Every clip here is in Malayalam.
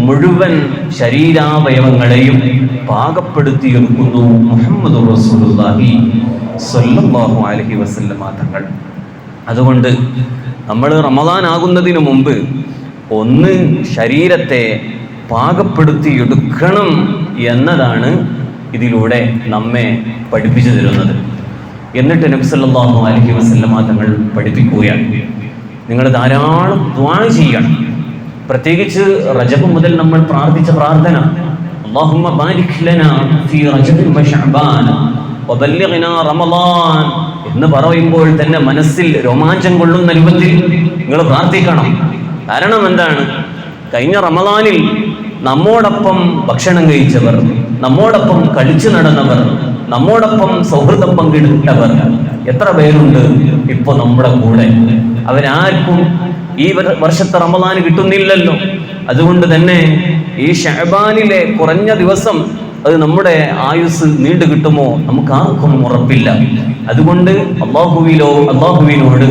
മുഴുവൻ ശരീരാവയവങ്ങളെയും പാകപ്പെടുത്തിയെടുക്കുന്നു മുഹമ്മദ് റസൂലുള്ളാഹി സ്വല്ലല്ലാഹു അലൈഹി വസല്ലമ തങ്ങൾ. അതുകൊണ്ട് നമ്മൾ റമദാൻ ആകുന്നതിന് മുമ്പ് ഒന്ന് ശരീരത്തെ പാകപ്പെടുത്തിയെടുക്കണം എന്നതാണ് ഇതിലൂടെ നമ്മെ പഠിപ്പിച്ചു തരുന്നത്. എന്നിട്ട് നബി സല്ലല്ലാഹു അലൈഹി വസല്ലമ തങ്ങൾ പഠിപ്പിക്കുകയാണ്, നിങ്ങൾ ധാരാളം ദുആ ചെയ്യണം. പ്രത്യേകിച്ച് റജബ് മുതൽ നമ്മൾ പ്രാർത്ഥിച്ച പ്രാർത്ഥന അല്ലാഹുമ്മ ബാരിക് ലനാ ഫീ റജബ് വ ശഅബാൻ വബല്ലിഗ്നാ റമളാൻ എന്ന് പറയുമ്പോൾ തന്നെ മനസ്സിൽ രോമാഞ്ചം കൊള്ളുന്ന രൂപത്തിൽ നിങ്ങൾ പ്രാർത്ഥിക്കണം. കാരണം എന്താണ്? കഴിഞ്ഞ റമളാനിൽ നമ്മോടൊപ്പം ഭക്ഷണം കഴിച്ചവർ, നമ്മോടൊപ്പം കളിച്ചു നടന്നവർ, നമ്മോടൊപ്പം സൗഹൃദം പങ്കിട്ടവർ എത്ര പേരുണ്ട് ഇപ്പൊ നമ്മുടെ കൂടെ? അവരാർക്കും ഈ വർഷത്തെ റമളാൻ കിട്ടുന്നില്ലല്ലോ. അതുകൊണ്ട് തന്നെ ഈ ശഅബാനിലെ കുറഞ്ഞ ദിവസം അത് നമ്മുടെ ആയുസ് നീണ്ടു കിട്ടുമോ നമുക്ക് ആർക്കും ഉറപ്പില്ല. അതുകൊണ്ട് അള്ളാഹുവിനോട്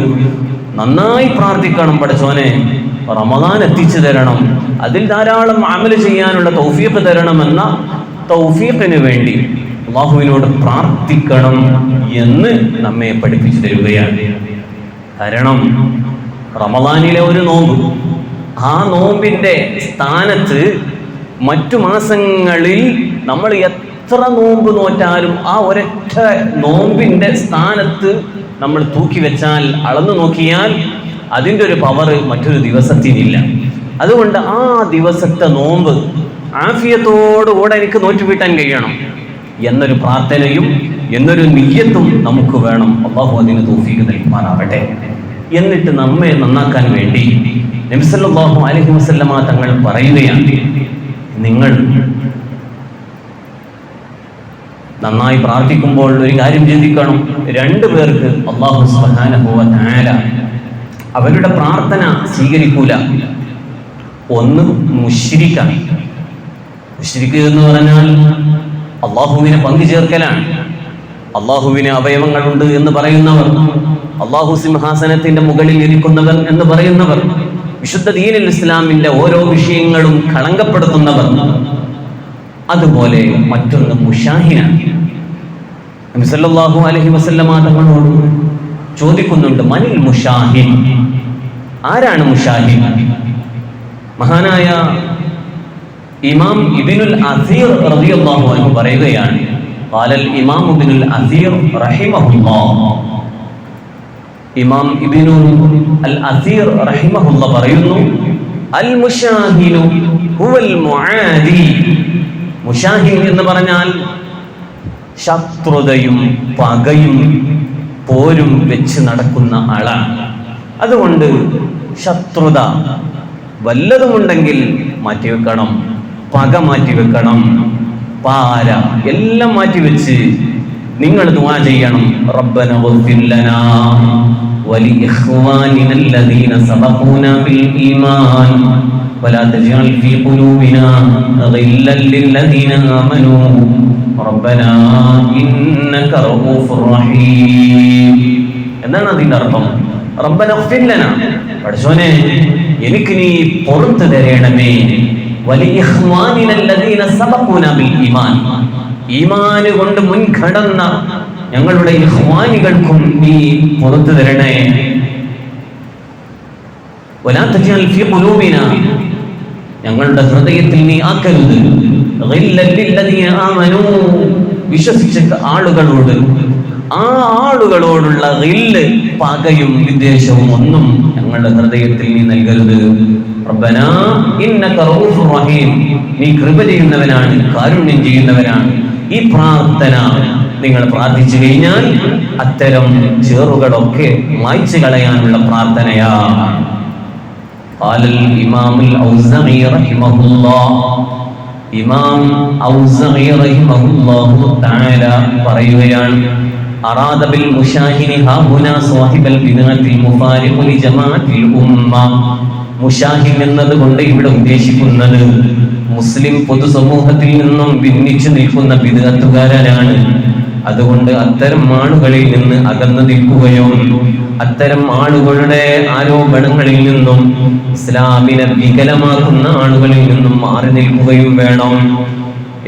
നന്നായി പ്രാർത്ഥിക്കണം, പടച്ചോനെ റമളാൻ എത്തിച്ചു തരണം, അതിൽ ധാരാളം അമല് ചെയ്യാനുള്ള തൗഫീഖ് തരണമെന്ന തൗഫീഖിന് വേണ്ടി അള്ളാഹുവിനോട് പ്രാർത്ഥിക്കണം എന്ന് നമ്മെ പഠിപ്പിച്ചു തരികയാണ്. കാരണം റമളാനിലെ ഒരു നോമ്പ്, ആ നോമ്പിന്റെ സ്ഥാനത്ത് മറ്റു മാസങ്ങളിൽ നമ്മൾ എത്ര നോമ്പ് നോറ്റാലും ആ ഒരൊറ്റ നോമ്പിന്റെ സ്ഥാനത്ത് നമ്മൾ തൂക്കി വെച്ചാൽ, അളന്നു നോക്കിയാൽ അതിൻ്റെ ഒരു പവർ മറ്റൊരു ദിവസത്തിനില്ല. അതുകൊണ്ട് ആ ദിവസത്തെ നോമ്പ് ആഫിയത്തോടുകൂടെ എനിക്ക് നോറ്റുവീട്ടാൻ കഴിയണം എന്നൊരു പ്രാർത്ഥനയും എന്നൊരു നിയ്യത്തും നമുക്ക് വേണം. അല്ലാഹു അതിന് തൗഫീഖ് നൽകുമാറാവട്ടെ. എന്നിട്ട് നമ്മെ നന്നാക്കാൻ വേണ്ടി നബി സല്ലല്ലാഹു അലൈഹി വസല്ലമ തങ്ങൾ പറയുകയാണ്, നിങ്ങൾ നന്നായി പ്രാർത്ഥിക്കുമ്പോൾ ഒരു കാര്യം ചിന്തിക്കണം. രണ്ടു പേർക്ക് അല്ലാഹു സുബ്ഹാനഹു വ തആല അവരുടെ പ്രാർത്ഥന സ്വീകരിക്കൂല. ഒന്ന് മുശ്രിക്കാണ്. മുശ്രിക്ക് എന്ന് പറഞ്ഞാൽ അള്ളാഹുവിനെ പങ്കു ചേർക്കലാണ്. അള്ളാഹുവിന് അവയവങ്ങളുണ്ട് എന്ന് പറയുന്നവർ, അള്ളാഹു സിംഹാസനത്തിന്റെ മുകളിൽ ഇരിക്കുന്നവർ എന്ന് പറയുന്നവർ, വിശുദ്ധ ദീനുൽ ഇസ്ലാമിന്റെ ഓരോ വിഷയങ്ങളും കളങ്കപ്പെടുത്തുന്നവർ. അതുപോലെ മറ്റൊന്ന് മുശാഹിനാണ്. നബി സല്ലല്ലാഹു അലൈഹി വസല്ലമ തങ്ങളോട് ചോദിക്കുന്നുണ്ട്, മനിൽ മുശാഹിൻ, ആരാണ് മുശാഹിൻ? മഹാനായ ഇമാം ഇബ്നുൽ അസീർ റളിയല്ലാഹു അൻഹു പറയുകയാണ്, ഖാലൽ ഇമാം ഇബ്നുൽ അസീർ റഹിമഹുല്ലാഹ്. ഇമാം ഇബ്നുൽ അസീർ റഹിമഹുല്ലാഹ് പറയുന്നു, അൽ മുശാഹിനു ഹുവൽ മുആദി. മുശാഹിൻ എന്ന് പറഞ്ഞാൽ ശത്രുതയും പകയും പോരും വെച്ച് നടക്കുന്ന ആളാണ്. അതുകൊണ്ട് ശത്രുത വല്ലതുമുണ്ടെങ്കിൽ മാറ്റിവെക്കണം, പക മാറ്റിവെക്കണം, പാര എല്ലാം മാറ്റിവെച്ച് നിങ്ങൾ ദുആ ചെയ്യണം. റബ്ബന ഗ്ഫിർ ലനാ വലി ഇഖ്വാനിന അല്ലദീന സബഖൂനാ ബിൽ ഈമാൻ വലാ തജ്അൽ ഫീ ഖുലൂബിനാ ഗില്ലൻ ലില്ലദീന ആമനൂ റബ്ബനാ ഇന്നക റഊഫുർ റഹീം. എന്താണ് അതിന്റെ അർത്ഥം? റബ്ബന ഗ്ഫിർ ലനാ, പടച്ചോനെ എനിക്ക് നീ പുറത്തു തരണമേ, വലി ഇഖ്വാനിന അല്ലദീന സബഖൂനാ ബിൽ ഈമാൻ, ഈമാൻ കൊണ്ട് മുൻകടന്ന ഞങ്ങളുടെ ഇഖ്വാനികൾക്കും നീ പുറത്തു തരണേ. വലാ തജ്അൽ ഫീ ഖുലൂബിനാ, ഞങ്ങളുടെ ഹൃദയത്തിൽ നീ ആക്കരുത്, ഗില്ലൻ ലില്ലദീന ആമനൂ, വിശ്വസിച്ച ആളുകളോട്, ആ ആളുകളോടുള്ള ഗില്ല്, പകയും വിദ്വേഷവും ഒന്നും ഞങ്ങളുടെ ഹൃദയത്തിൽ നീ നൽകരുത്. റബ്ബനാ ഇന്നക റഊഫുർ റഹീം, നീ കൃപ ചെയ്യുന്നവനാണ്, കാരുണ്യം ചെയ്യുന്നവനാണ്. ഈ പ്രാർത്ഥന നിങ്ങൾ പ്രാർത്ഥിച്ചു കഴിഞ്ഞാൽ അത്തരം ചേറുകളൊക്കെ മായ്ച്ചു കളയാനുള്ള പ്രാർത്ഥനയാണ്. ഖാലൽ ഇമാമുൽ ഔസഇ റഹിമഹുല്ലാഹ്, ഇമാം ഔസഇ റഹിമഹുല്ലാഹു തആല പറയുകയാണ്, അറാദ ബിൽ മുശാഹിനി ഹാഹുനാ സാഹിബൽ ബിദ്അത്തിൽ മുഫാരിഖു ലി ജമാഅത്തിൽ ഉമ്മ. മുശാഹിൻ എന്നതുകൊണ്ട് ഇവിടെ ഉദ്ദേശിക്കുന്നത് മുസ്ലിം പൊതുസമൂഹത്തിൽ നിന്നും ഭിന്നിച്ചു നിൽക്കുന്ന ബിദ്അത്തുകാരനാണ്. അതുകൊണ്ട് അത്തരം ആളുകളിൽ നിന്ന് അകന്നു നിൽക്കുകയോ അത്തരം ആളുകളുടെ ആരോപണങ്ങളിൽ നിന്നും ഇസ്ലാമിനെ വികലമാക്കുന്ന ആളുകളിൽ നിന്നും മാറി നിൽക്കുകയും വേണം.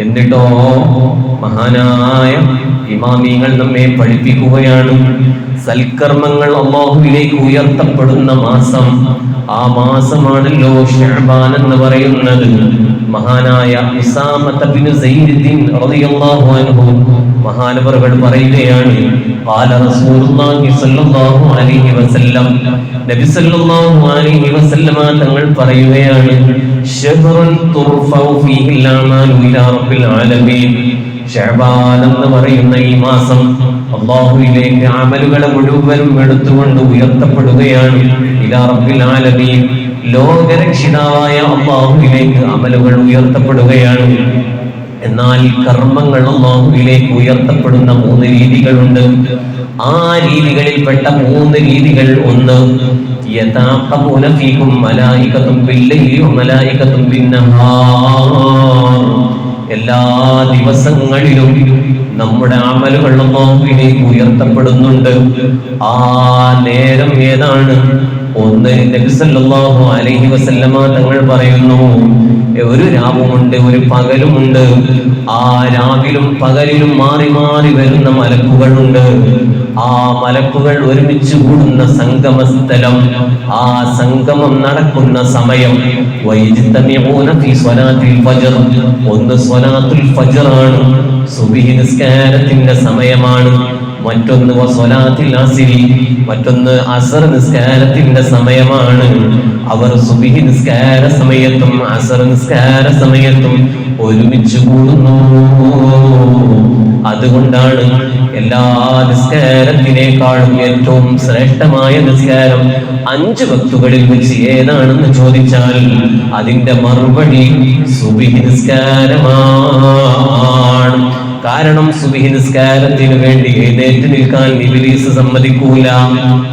എന്നിട്ടോ മഹാനായ ഇമാമിങ്ങൾ നമ്മെ പഠിപ്പിക്കുകയാണ്, സൽക്കർമ്മങ്ങൾ അല്ലാഹുവിലേക്ക് ഉയർത്തപ്പെടുന്ന മാസം, ആ മാസമാണല്ലോ ശഅബാൻ എന്ന് പറയുന്നത്. മഹാനായ ഉസാമത്ത് ബിൻ സൈദ് റളിയല്ലാഹു അൻഹു മഹാനവറുകൾ പറയുകയാണ്, ഖാല റസൂലുള്ളാഹി സ്വല്ലല്ലാഹു അലൈഹി വസല്ലം, നബി സല്ലല്ലാഹു അലൈഹി വസല്ലമ തങ്ങൾ പറയുകയാണ്, ശഹ്റുൻ തുർഫഉ ഫീഹിൽ അഅമാലു ഇലാ റബ്ബിൽ ആലമീൻ. ശഅബാൻ എന്ന് പറയുന്ന ഈ മാസം അല്ലാഹുവിലേക്ക് അമലുകളെ മുഴുവനും എടുത്തുകൊണ്ട് ഉയർത്തപ്പെടുകയാണ്. ഇലാ റബ്ബിൽ ആലമീൻ, ലോകരക്ഷിതാവായ അല്ലാഹുവിലേക്ക് അമലുകൾ ഉയർത്തപ്പെടുകയാണ്. എന്നാൽ കർമ്മങ്ങൾ അല്ലാഹുവിലേക്ക് ഉയർത്തപ്പെടുന്ന 3 രീതികളുണ്ട്. ആ രീതികളിൽപ്പെട്ട 3 രീതികൾ, ഒന്ന് യതാഖബൂന ഫീകും മലായികത്തും ബില്ലൈലി വമലായികത്തും ബിന്നഹാർ. എല്ലാ ദിവസങ്ങളിലും നമ്മുടെ അമലുകൾ അല്ലാഹുവിലേക്ക് ഉയർത്തപ്പെടുന്നുണ്ട്. ആ നേരം ഏതാണ്? ഒന്ന്, നബി സല്ലല്ലാഹു അലൈഹി വസല്ലമ തങ്ങൾ പറയുന്നു, ഒരു രാവുമുണ്ട്, ഒരു പകലുമുണ്ട്. ആ രാവിലും പകലിലും മാറി മാറി വരുന്ന മലക്കുകളുണ്ട്. ആ മലക്കുകൾ ഒരുമിച്ച് കൂടുന്ന സംഗമസ്ഥലം, ആ സംഗമം നടക്കുന്ന സമയം, വയജ്തമിഊന ഫീ സ്വലാത്തിൽ ഫജ്ർ. ഒന്ന് സ്വലാത്തുൽ ഫജ്ർ ആണ്, സുബ്ഹി നിസ്കാരത്തിന്റെ സമയമാണ്. മറ്റൊന്ന് സ്വലാത്തിൽ അസ്രി, മറ്റൊന്ന് അസർ നിസ്കാരത്തിന്റെ സമയമാണ്. അവർ സുബ്ഹി നിസ്കാര സമയത്തും അസർ നിസ്കാര സമയത്തും ഒരുമിച്ച് കൂടുന്നു. അതുകൊണ്ടാണ് എല്ലാ നിസ്കാരത്തിനേക്കാളും ഏറ്റവും ശ്രേഷ്ഠമായ നിസ്കാരം 5 വക്തുകളിൽ വെച്ച് ഏതാണെന്ന് ചോദിച്ചാൽ അതിന്റെ മറുപടി സുബ്ഹി നിസ്കാരമാണ്. കാരണം സുബ്ഹി നിസ്കാരത്തിന് വേണ്ടി എഴുന്നേറ്റ് നിൽക്കാൻ ഇബ്ലീസ് സമ്മതിക്കൂല.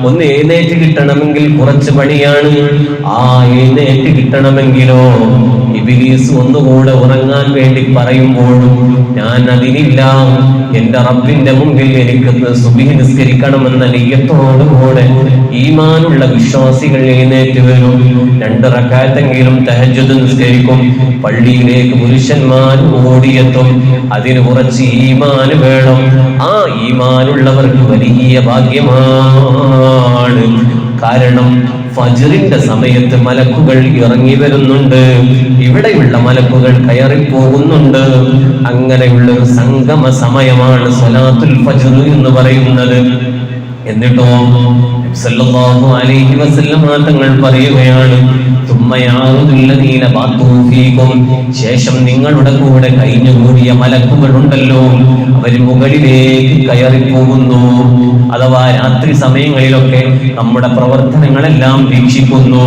ഒന്ന് എഴുന്നേറ്റ് കിട്ടണമെങ്കിൽ കുറച്ച് പണിയാണ്. ആ എഴുന്നേറ്റ് കിട്ടണമെങ്കിലോ ഇബ്ലീസ് ഒന്നുകൂടെ ഉറങ്ങാൻ വേണ്ടി പറയുമ്പോഴും ഞാൻ അതിനില്ല, എന്റെ റബ്ബിന്റെ മുമ്പിൽ എനിക്ക് സുബ്ഹി നിസ്കരിക്കണമെന്ന നിയ്യത്തോടുകൂടെ ഈമാനുള്ള വിശ്വാസികൾ എഴുന്നേറ്റ് വരും. 2 റക്അത്തെങ്കിലും തഹജ്ജുദ് നിസ്കരിക്കും. പള്ളിയിലേക്ക് പുരുഷന്മാർ ഓടിയെത്തും. അതിന് കുറച്ച് ഈമാന് വേണം. ആ ഈമാനുള്ളവർക്ക് വലിയ ഭാഗ്യമാണ്. കാരണം ഫജ്റിന്റെ സമയത്ത് മലക്കുകൾ ഇറങ്ങി വരുന്നുണ്ട്, ഇവിടെയുള്ള മലക്കുകൾ കയറിപ്പോകുന്നുണ്ട്. അങ്ങനെയുള്ള ഒരു സംഗമ സമയമാണ് സ്വലാത്തുൽ ഫജ്ർ എന്ന് പറയുന്നത്. എന്നിട്ടോ സല്ലല്ലാഹു അലൈഹി വസല്ലം തങ്ങൾ പറയുകയാണ്, ശേഷം നിങ്ങളുടെ കൂടെ കഴിഞ്ഞുകൂടിയ മലക്കുകളുണ്ടല്ലോ, അവർ മുകളിലേക്ക് കയറിപ്പോകുന്നു. അഥവാ രാത്രി സമയങ്ങളിലൊക്കെ നമ്മുടെ പ്രവർത്തനങ്ങളെല്ലാം വീക്ഷിക്കുന്നു.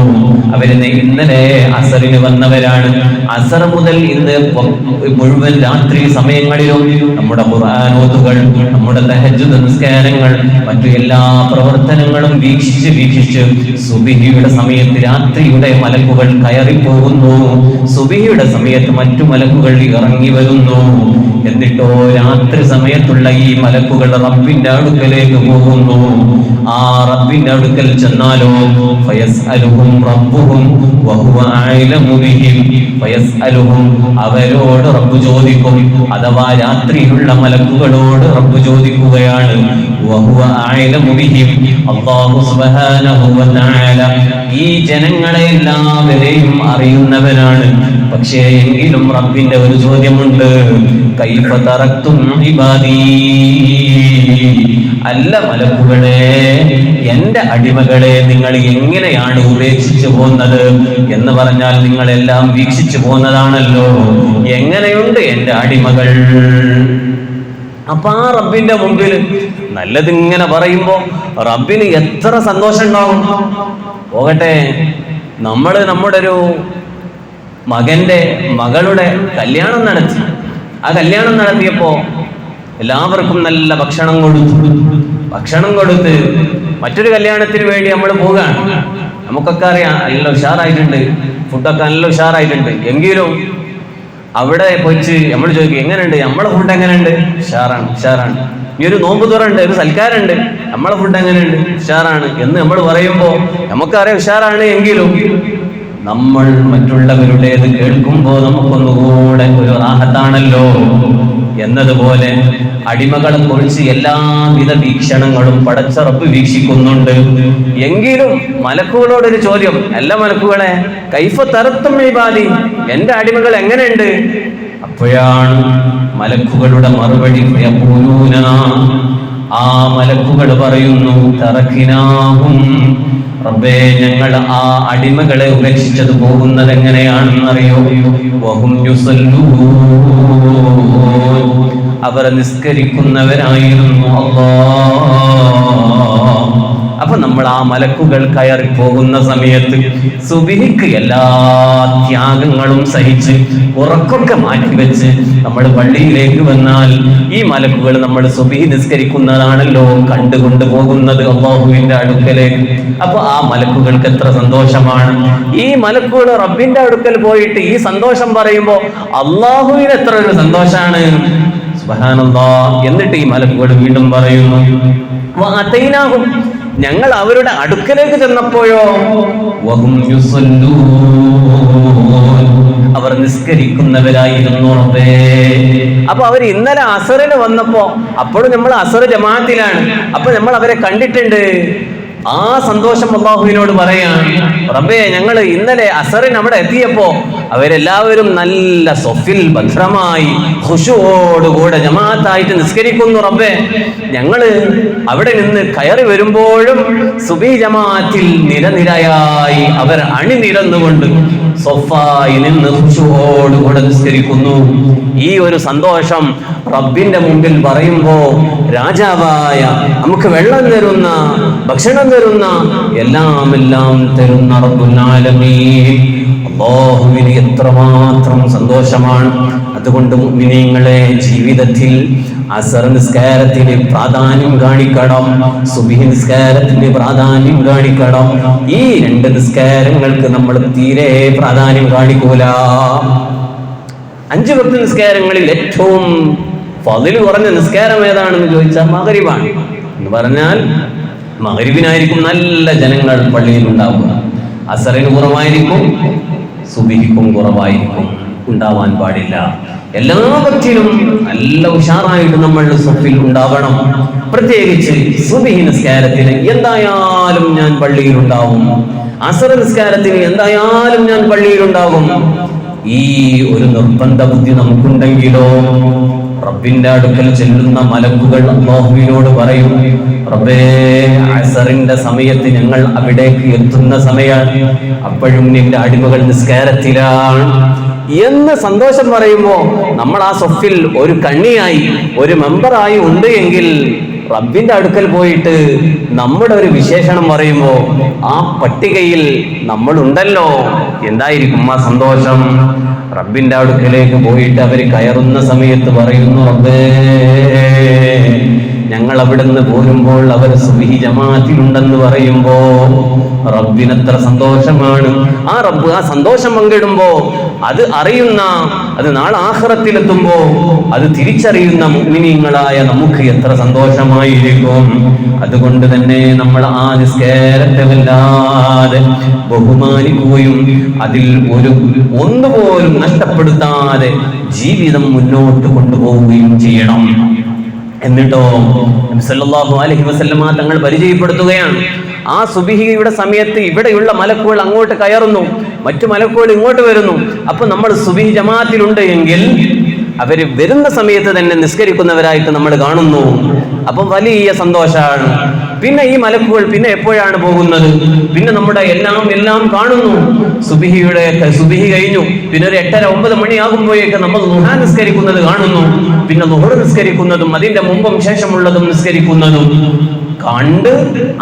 അവര് ഇന്നലെ അസറിന് വന്നവരാണ്. അസർ മുതൽ ഇന്ന് മുഴുവൻ രാത്രി സമയങ്ങളിലും നമ്മുടെ ഖുർആനോതുകൾ, നമ്മുടെ തഹജ്ജുദ് നിസ്കാരങ്ങൾ, മറ്റു എല്ലാ പ്രവർത്തനങ്ങളും വീക്ഷിച്ച് സുബ്ഹിയുടെ സമയത്ത് രാത്രിയുടെ മലക്കുകൾ കയറിപ്പോകുന്നു. സുബ്ഹിയുടെ സമയത്ത് മറ്റു മലക്കുകൾ ഇറങ്ങി വരുന്നു. എന്നിട്ടോ രാത്രി സമയത്തുള്ള ഈ മലക്കുകൾ റബ്ബിന്റെ അടുക്കലേക്ക് പോകുന്നു. ആ റബ്ബിന്റെ അടുക്കൽ ചെന്നാലോ ഫയസ്അലുഹും റബ്ബുഹും വഹുവ അഅലമു ബിഹിം. ഫയസ്അലുഹും, അവരോട് റബ്ബ് ചോദിക്കും. അഥവാ രാത്രിയിലുള്ള മലക്കുകളോട് റബ്ബ് ചോദിക്കുകയാണ്. വഹുവ അഅലമു ബിഹിം, അല്ലാഹു സുബ്ഹാനഹു വ തആല ഈ ജനങ്ങളെ എല്ലാവരെയും അറിയുന്നവനാണ്. പക്ഷേ എങ്കിലും റബ്ബിന്റെ ഒരു ചോദ്യമുണ്ട്, കൈഫ തറക്തും ഇബാദീ. അല്ല മലക്കുകളെ, എന്റെ അടിമകളെ നിങ്ങൾ എങ്ങനെയാണ് ഉപേക്ഷിച്ചു പോകുന്നത് എന്ന് പറഞ്ഞാൽ നിങ്ങളെല്ലാം വീക്ഷിച്ചു പോകുന്നതാണല്ലോ. എങ്ങനെയുണ്ട് എന്റെ അടിമകൾ? അപ്പൊ ആ റബ്ബിന്റെ മുമ്പിൽ നല്ലതിങ്ങനെ പറയുമ്പോ റബ്ബിന് എത്ര സന്തോഷം ഉണ്ടാവും. പോകട്ടെ, നമ്മുടെ ഒരു മകളുടെ കല്യാണം നടത്തി. ആ കല്യാണം നടത്തിയപ്പോ എല്ലാവർക്കും നല്ല ഭക്ഷണം കൊടുത്ത് മറ്റൊരു കല്യാണത്തിന് വേണ്ടി നമ്മൾ പോവുകയാണ്. നമുക്കൊക്കെ അറിയാം, നല്ല ഉഷാറായിട്ടുണ്ട്, ഫുഡൊക്കെ നല്ല ഉഷാറായിട്ടുണ്ട്. എങ്കിലും അവിടെ പോയിച്ച് നമ്മൾ ചോദിക്കും, എങ്ങനെയുണ്ട് നമ്മളെ ഫുഡ്? എങ്ങനെയുണ്ട്? ഉഷാറാണ്. ഈ ഒരു നോമ്പ് തുറണ്ട്, ഒരു സൽക്കാരുണ്ട്, നമ്മളെ ഫുഡ് എങ്ങനെയുണ്ട്, ഉഷാറാണ് എന്ന് നമ്മൾ പറയുമ്പോൾ നമുക്കറിയാം ഉഷാറാണ് എങ്കിലും നമ്മൾ മറ്റുള്ളവരുടേത് കേൾക്കുമ്പോൾ നമുക്കൊന്നുകൂടെ ഒരു റാഹത്താണല്ലോ എന്നതുപോലെ അടിമകളെ കുറിച്ച് എല്ലാവിധ വീക്ഷണങ്ങളും പടച്ച റബ്ബ് വീക്ഷിക്കുന്നുണ്ട്. എങ്കിലും മലക്കുകളോടൊരു ചോദ്യം, അല്ല മലക്കുകളെ, കൈഫ തറത്തും ഇബാദി, എന്റെ അടിമകൾ എങ്ങനെയുണ്ട്? അപ്പോഴാണ് മലക്കുകളുടെ മറുപടി, ആ മലക്കുകൾ പറയുന്നു, തറക്കിനാഹും റബ്ബേ, ഞങ്ങൾ ആ അടിമകളെ ഉപേക്ഷിച്ചത് പോകുന്നത് എങ്ങനെയാണെന്നറിയോ? വഹും യുസല്ലൂൻ, അവർ നിസ്കരിക്കുന്നവരായിരുന്നു. അപ്പൊ നമ്മൾ ആ മലക്കുകൾ കയറി പോകുന്ന സമയത്ത് സുബഹിക്ക് എല്ലാ ത്യാഗങ്ങളും സഹിച്ച് ഉറക്കൊക്കെ മാറ്റിവെച്ച് നമ്മൾ പള്ളിയിലേക്ക് വന്നാൽ ഈ മലക്കുകൾ നമ്മൾ സുബഹി നിസ്കരിക്കുന്നതാണല്ലോ കണ്ടുകൊണ്ട് പോകുന്നത് അല്ലാഹുവിന്റെ അടുക്കലേക്ക്. അപ്പൊ ആ മലക്കുകൾക്ക് എത്ര സന്തോഷമാണ്! ഈ മലക്കുകൾ റബ്ബിന്റെ അടുക്കൽ പോയിട്ട് ഈ സന്തോഷം പറയുമ്പോ അല്ലാഹുവിന് എത്ര ഒരു സന്തോഷാണ്! സുബ്ഹാനല്ലാഹ്. എന്നിട്ട് ഈ മലക്കുകൾ വീണ്ടും പറയുന്നു, വഅതൈനാഹും, ഞങ്ങൾ അവരുടെ അടുക്കലേക്ക് ചെന്നപ്പോഴോ വഹും യുസല്ലൂൻ, അവർ നിസ്കരിക്കുന്നവരായിരുന്നു. അപ്പൊ അവർ ഇന്നലെ അസറിന് വന്നപ്പോ അപ്പോഴും നമ്മൾ അസർ ജമാഅത്തിലാണ്, അപ്പൊ നമ്മൾ അവരെ കണ്ടിട്ടുണ്ട്. ആ സന്തോഷം അല്ലാഹുവിനോട് പറയാൻ, റബ്ബേ, ഞങ്ങൾ ഇന്നലെ അസറിന് അവിടെ എത്തിയപ്പോ അവരെല്ലാവരും നല്ല സൊഫിൽ ഭദ്രമായി ഖുശൂഓടുകൂടെ ജമാഅത്തായിട്ട് നിസ്കരിക്കുന്നു. റബ്ബേ, ഞങ്ങള് അവിടെ നിന്ന് കയറി വരുമ്പോഴും സുബഹി ജമാഅത്തിൽ നിരനിരയായി അവർ അണിനിരന്നുകൊണ്ട് സൊഫായി നിന്ന് ഖുശൂഓടുകൂടെ നിസ്കരിക്കുന്നു. ഈ ഒരു സന്തോഷം റബ്ബിന്റെ മുമ്പിൽ പറയുമ്പോ രാജാവായ, നമുക്ക് വെള്ളം തരുന്ന, ഭക്ഷണം തരുന്ന, എല്ലാം തരുന്ന റബ്ബുൽ ആലമീൻ അല്ലാഹുവിന് എത്രമാത്രം സന്തോഷമാണ്. അതുകൊണ്ട് മുഅ്മിനീങ്ങളെ, ജീവിതത്തിൽ അസർ നിസ്കാരത്തിന് പ്രാധാന്യം കാണിക്കണം, സുബ്ഹി നിസ്കാരത്തിന് പ്രാധാന്യം കാണിക്കണം. ഈ രണ്ട് നിസ്കാരങ്ങൾക്ക് നമ്മൾ തീരെ പ്രാധാന്യം കാണിക്കൂല. 5 വക്ത് നിസ്കാരങ്ങളിൽ ഏറ്റവും ഫളിൽ കുറഞ്ഞ നിസ്കാരം ഏതാണെന്ന് ചോദിച്ചാൽ മഗ്രിബാണ്. എന്ന് പറഞ്ഞാൽ മഗ്രിബിനായിരിക്കും നല്ല ജനങ്ങൾ പള്ളിയിൽ ഉണ്ടാവുക, അസറിന് കുറവായിരിക്കും, സുബ്ഹിക്കും കുറവായിരിക്കും. ഉണ്ടാവാൻ പാടില്ല. എല്ലാ വക്തിലും നല്ല ഉഷാറായിട്ട് നമ്മൾ സഫിൽ ഉണ്ടാവണം. പ്രത്യേകിച്ച് സുബ്ഹി നിസ്കാരത്തിന് എന്തായാലും ഞാൻ പള്ളിയിൽ ഉണ്ടാവും, അസർ നിസ്കാരത്തിന് എന്തായാലും ഞാൻ പള്ളിയിൽ ഉണ്ടാവും. ഈ ഒരു നിർബന്ധ ബുദ്ധി നമുക്കുണ്ടെങ്കിലോ റബ്ബിന്റെ അടുക്കൽ ചെല്ലുന്ന മലക്കുകൾ അല്ലാഹുവിനോട് പറയും, റബ്ബേ, അസറിന്റെ സമയത്ത് ഞങ്ങൾ അവിടേക്ക് എത്തുന്ന സമയമാണ്, അപ്പോഴും നിന്റെ അടിമകൾ നിസ്കാരത്തിലാണ് എന്ന് സന്തോഷം പറയുമ്പോ നമ്മൾ ആ സൊഫിൽ ഒരു കണ്ണിയായി, ഒരു മെമ്പറായി ഉണ്ട് എങ്കിൽ റബ്ബിന്റെ അടുക്കൽ പോയിട്ട് നമ്മുടെ ഒരു വിശേഷണം പറയുമ്പോ ആ പട്ടികയിൽ നമ്മൾ ഉണ്ടല്ലോ. എന്തായിരിക്കും ആ സന്തോഷം? റബ്ബിന്റെ അടുക്കലേക്ക് പോയിട്ട് അവർ കയറുന്ന സമയത്ത് പറയുന്നു, റബ്ബേ, ഞങ്ങൾ അവിടുന്ന് പോരുമ്പോൾ അവർ സുബ്ഹി ജമാഅത്തിലുണ്ടെന്ന് പറയുമ്പോ റബ്ബിനെത്ര സന്തോഷമാണ്. ആ റബ്ബ് ആ സന്തോഷം പങ്കിടുമ്പോ അത് അറിയുന്ന, അത് നാളെ ആഖിറത്തിലെത്തുമ്പോ അത് തിരിച്ചറിയുന്ന മുഅ്മിനീങ്ങളായ നമുക്ക് എത്ര സന്തോഷമായിരിക്കും. അതുകൊണ്ട് തന്നെ നമ്മൾ ആ നിസ്കാരത്തെ വല്ലാതെ ബഹുമാനിക്കുകയും അതിൽ ഒന്നുപോലും നഷ്ടപ്പെടുത്താതെ ജീവിതം മുന്നോട്ട് കൊണ്ടുപോവുകയും ചെയ്യണം. എന്നിട്ടോ നബി സല്ലല്ലാഹു അലൈഹി വസല്ലമ തങ്ങൾ പരിചയപ്പെടുത്തുകയാണ്, ആ സുബ്ഹിയുടെ സമയത്ത് ഇവിടെയുള്ള മലക്കുകൾ അങ്ങോട്ട് കയറുന്നു, മറ്റു മലക്കുകൾ ഇങ്ങോട്ട് വരുന്നു. അപ്പൊ നമ്മൾ സുബ്ഹി ജമാഅത്തിലുണ്ട് എങ്കിൽ അവര് വരുന്ന സമയത്ത് തന്നെ നിസ്കരിക്കുന്നവരായിട്ട് നമ്മൾ കാണുന്നു. അപ്പം വലിയ സന്തോഷമാണ്. പിന്നെ ഈ മലക്കുകൾ പിന്നെ എപ്പോഴാണ് പോകുന്നത്? പിന്നെ നമ്മുടെ എല്ലാം കാണുന്നു. സുബ്ഹി കഴിഞ്ഞു, പിന്നെ ഒരു 8:30-9 മണിയാകുമ്പോഴേക്ക് നമ്മൾ ളുഹ നിസ്കരിക്കുന്നത് കാണുന്നു. പിന്നെ ളുഹർ നിസ്കരിക്കുന്നതും അതിന്റെ മുമ്പും ശേഷമുള്ളതും നിസ്കരിക്കുന്നതും കണ്ട്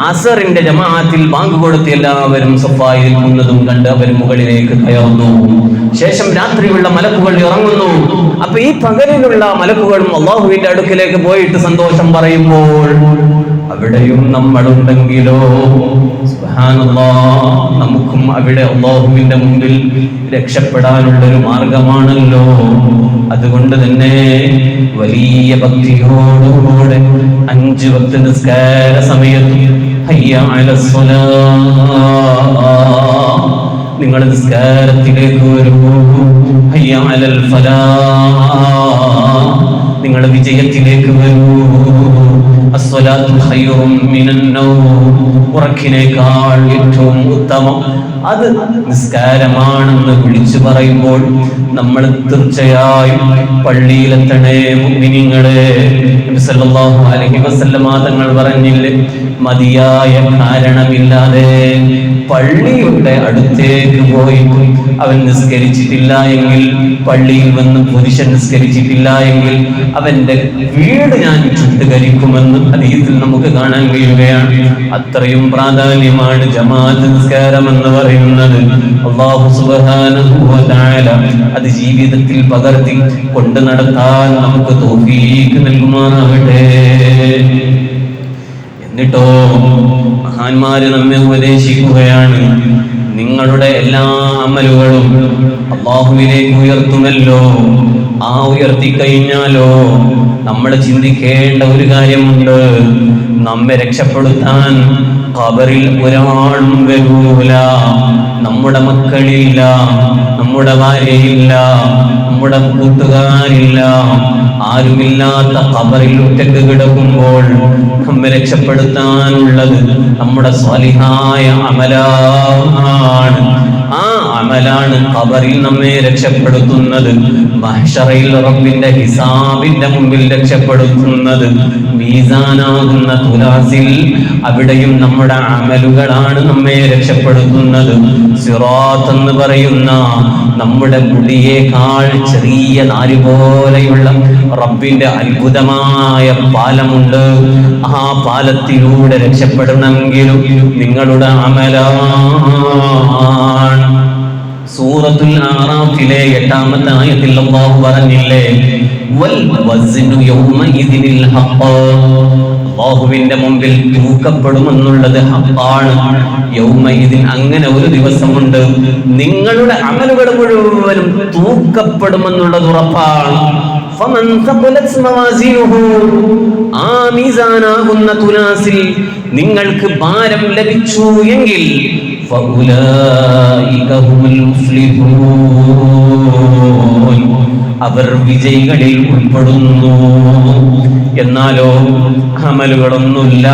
അസറിന്റെ ജമാഅത്തിൽ ബാങ്ക് കൊടുത്ത് എല്ലാവരും സഫായിൽ നിൽക്കുന്നതും കണ്ട് അവർ മുകളിലേക്ക് കയറുന്നു. ശേഷം രാത്രിയുള്ള മലക്കുകൾ ഇറങ്ങുന്നു. അപ്പൊ ഈ പകലിലുള്ള മലക്കുകളും അല്ലാഹുവിന്റെ അടുക്കിലേക്ക് പോയിട്ട് സന്തോഷം പറയുമ്പോൾ അവിടെയും നമ്മളുണ്ടെങ്കിലോ സുബ്ഹാനല്ലാഹ്, നമുക്കും അവിടെ അല്ലാഹുവിന്റെ മുമ്പിൽ രക്ഷപ്പെടാനുള്ളൊരു മാർഗമാണല്ലോ. അതുകൊണ്ട് തന്നെ വലിയ ഭക്തിയോടുകൂടെ 5 വക്ത് നിസ്കാര സമയത്ത് ഹയ്യ അലസ്സലാഹ്, നിങ്ങൾ നിസ്കാരത്തിലേക്ക് വരൂ. ഹയ്യ അലൽ ഫലാഹ്, നിങ്ങൾ വിജയത്തിലേക്ക് വരൂ. അസ്സലാത്തു ഖൈറും മിനൻ നൗം, ഉറക്കിനേക്കാൾ ഏറ്റവും ഉത്തമം അത് നിസ്കാരമാണെന്ന് വിളിച്ചു പറയുമ്പോൾ നമ്മൾ തീർച്ചയായും പള്ളിയിലെത്തണേ മുഅ്മിനീങ്ങളെ. നബി സല്ലല്ലാഹു അലൈഹി വസല്ലമ തങ്ങൾ പറഞ്ഞില്ലേ, മതിയായ കാരണമില്ലാതെ പള്ളിയുടെ അടുത്തേക്ക് പോയി അവൻ നിസ്കരിച്ചിട്ടില്ല എങ്കിൽ, പള്ളിയിൽ വന്ന് പുരുഷൻ നിസ്കരിച്ചിട്ടില്ല എങ്കിൽ അവന്റെ വീട് ഞാൻ ചുട്ടുകരിക്കുമെന്ന് ഹദീസിൽ നമുക്ക് കാണാൻ കഴിയുകയാണ്. അത്രയും പ്രാധാന്യമാണ് ജമാഅത്ത് നിസ്കാരം എന്ന് പറയുന്നത്. അല്ലാഹു സുബ്ഹാനഹു വ തആല അത് ജീവിതത്തിൽ പകർത്തി കൊണ്ട് നടത്താൻ നമുക്ക് തൗഫീഖ് നൽകുമാറാകട്ടെ. എന്നിട്ടോ മഹാന്മാര് നമ്മെ ഉപദേശിക്കുകയാണ്, നിങ്ങളുടെ എല്ലാ അമലുകളും അല്ലാഹുവിലേക്ക് ഉയർത്തുമല്ലോ. ആ ഉയർത്തി കഴിഞ്ഞാലോ നമ്മൾ ചിന്തിക്കേണ്ട ഒരു കാര്യമുണ്ട്, നമ്മെ രക്ഷപ്പെടുത്താൻ ഖബറിൽ ഒരാളും വരൂല. നമ്മുടെ മക്കളില്ല, നമ്മുടെ ഭാര്യയില്ല, നമ്മുടെ കൂട്ടുകാരില്ല, ആരുമില്ലാത്ത ഖബറിൽ ഒറ്റക്ക് കിടക്കുമ്പോൾ നമ്മെ രക്ഷപ്പെടുത്താനുള്ളത് നമ്മുടെ സ്വാലിഹായ അമലാണ്. ആ അമലാണ് ഖബറിൽ നമ്മെ രക്ഷപ്പെടുത്തുന്നത്, മഹ്ശറയിൽ റബ്ബിന്റെ ഹിസാബിന്റെ മുമ്പിൽ രക്ഷപ്പെടുത്തുന്നത്, മീസാനാകുന്ന തുലാസിൽ അവിടെയും നമ്മുടെ അമലുകളാണ് നമ്മെ രക്ഷപ്പെടുത്തുന്നത്. സിറാത്ത് എന്ന് പറയുന്ന നമ്മുടെ മുടിയേക്കാൾ ചെറിയ നാര് പോലെയുള്ള റബ്ബിന്റെ അത്ഭുതമായ പാലമുണ്ട്. ആ പാലത്തിലൂടെ രക്ഷപ്പെടണമെങ്കിലും നിങ്ങളുടെ അമലാണ്. സൂറത്തുൽ ആറാഫിലെ 8-ാമത്തെ ആയത്തിൽ അല്ലാഹു പറഞ്ഞില്ലേ, വൽ വസ്നു യൗമഇദിനിൽ ഹഖ്, അല്ലാഹുവിന്റെ മുമ്പിൽ തൂക്കപ്പെടുമെന്നുള്ളത് ഹഖാണ്. യൗമഇദിൻ, അങ്ങനെ ഒരു ദിവസമുണ്ട് നിങ്ങളുടെ അമലുകൾ മുഴുവനും തൂക്കപ്പെടുമെന്നുള്ളത് ഉറപ്പാണ്. ഫമൻ തഖലത് മവാസിനുഹു, ആ മീസാനാകുന്ന തുലാസിൽ നിങ്ങൾക്ക് ഭാരം ലഭിച്ചു എങ്കിൽ ഫഉലൈക ഹുമുൽ മുഫ്ലിഹൂൻ, അവർ വിജയികളിൽ ഉൾപ്പെടുന്നു. എന്നാലോ അമലുകളൊന്നുമില്ല.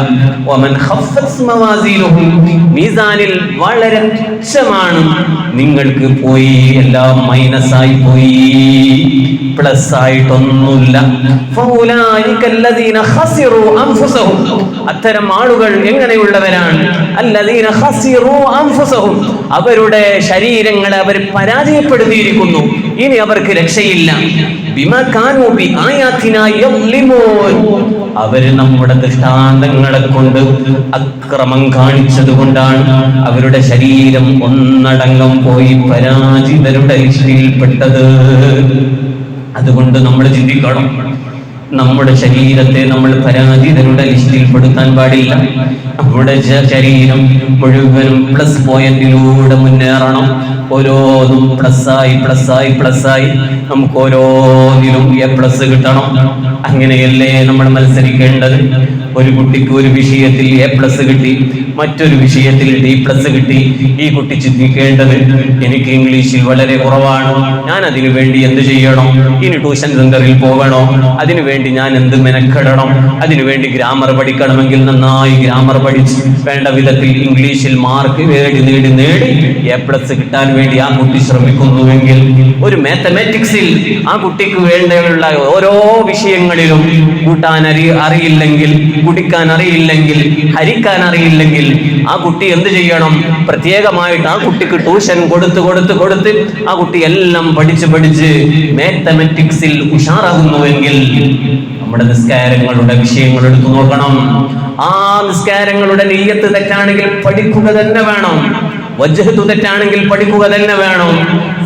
വമൻ ഖഫ്ഫത് മവാസിനുഹു, മീസാനിൽ വളരെ തുച്ഛമാണ്, നിങ്ങൾക്ക് പോയി എല്ലാം മൈനസായി പോയി, പ്ലസ് ആയിട്ടൊന്നുമില്ല. ഫൗലൈക അല്ലദീന ഖസിറു അൻഫുസഹും, അത്തരം ആളുകൾ എങ്ങനെയുള്ളവരാണ്? അല്ലദീന ഖസിറു അൻഫുസഹും, അവരുടെ ശരീരങ്ങളെ അവർ പരാജയപ്പെടുത്തിയിരിക്കുന്നു, ഇനി അവർക്ക് രക്ഷയില്ല. ബിമാ കാനൂ ബി ആയാതിനാ യളിമൂൻ, അവർ നമ്മുടെ ദൃഷ്ടാന്തങ്ങളെ കൊണ്ട് അക്രമം കാണിച്ചത് കൊണ്ടാണ് അവരുടെ ശരീരം ഒന്നടങ്കം പോയി പരാജിതരുടെ ലിസ്റ്റിൽപ്പെട്ടത്. അതുകൊണ്ട് നമ്മൾ ചിന്തിക്കണം, നമ്മുടെ ശരീരത്തെ നമ്മൾ പരാജിതരുടെ ലിസ്റ്റിൽ പെടുത്താൻ പാടില്ല. നമ്മുടെ ശരീരം മുഴുവനും പ്ലസ് പോയിന്റിലൂടെ മുന്നേറണം. ഓരോന്നും പ്ലസ്സായി പ്ലസ്സായി പ്ലസ്സായി നമുക്ക് ഓരോന്നിലും എ പ്ലസ് കിട്ടണം. അങ്ങനെയല്ലേ നമ്മൾ മത്സരിക്കേണ്ടത്. ഒരു കുട്ടിക്ക് ഒരു വിഷയത്തിൽ എ പ്ലസ് കിട്ടി, മറ്റൊരു വിഷയത്തിൽ ഡി പ്ലസ് കിട്ടി. ഈ കുട്ടി ചിന്തിക്കേണ്ടത്, എനിക്ക് ഇംഗ്ലീഷിൽ വളരെ കുറവാണ്, ഞാൻ അതിനു വേണ്ടി എന്ത് ചെയ്യണം? ഇനി ട്യൂഷൻ സെന്ററിൽ പോകണോ? അതിനുവേണ്ടി ഞാൻ എന്ത് മെനക്കെടണം? അതിനുവേണ്ടി ഗ്രാമർ പഠിക്കണമെങ്കിൽ നന്നായി ഗ്രാമർ പഠിച്ച് വേണ്ട വിധത്തിൽ ഇംഗ്ലീഷിൽ മാർക്ക് നേടി എ പ്ലസ് കിട്ടാൻ വേണ്ടി ആ കുട്ടി ശ്രമിക്കുന്നുവെങ്കിൽ, ഒരു മാത്തമാറ്റിക്സിൽ ആ കുട്ടിക്ക് വേണ്ടിയുള്ള ഓരോ വിഷയങ്ങളിലും കൂട്ടാൻ അറിയില്ലെങ്കിൽ, കുടിക്കാൻ അറിയില്ലെങ്കിൽ, ഹരിക്കാൻ അറിയില്ലെങ്കിൽ ആ കുട്ടി എന്ത് ചെയ്യണം? പ്രത്യേകമായിട്ട് ആ കുട്ടിക്ക് ട്യൂഷൻ കൊടുത്ത് ആ കുട്ടി എല്ലാം പഠിച്ച് മാത്തമാറ്റിക്സിൽ ഉഷാറാകുന്നുവെങ്കിൽ നമ്മുടെ നിസ്കാരങ്ങളുടെ വിഷയങ്ങൾ എടുത്തു നോക്കണം. ആ നിസ്കാരങ്ങളുടെ നിയ്യത്ത് തെറ്റാണെങ്കിൽ പഠിക്കുക തന്നെ വേണം. വജ്ഹത്ത് തെറ്റാണെങ്കിൽ പഠിക്കുക തന്നെ വേണം.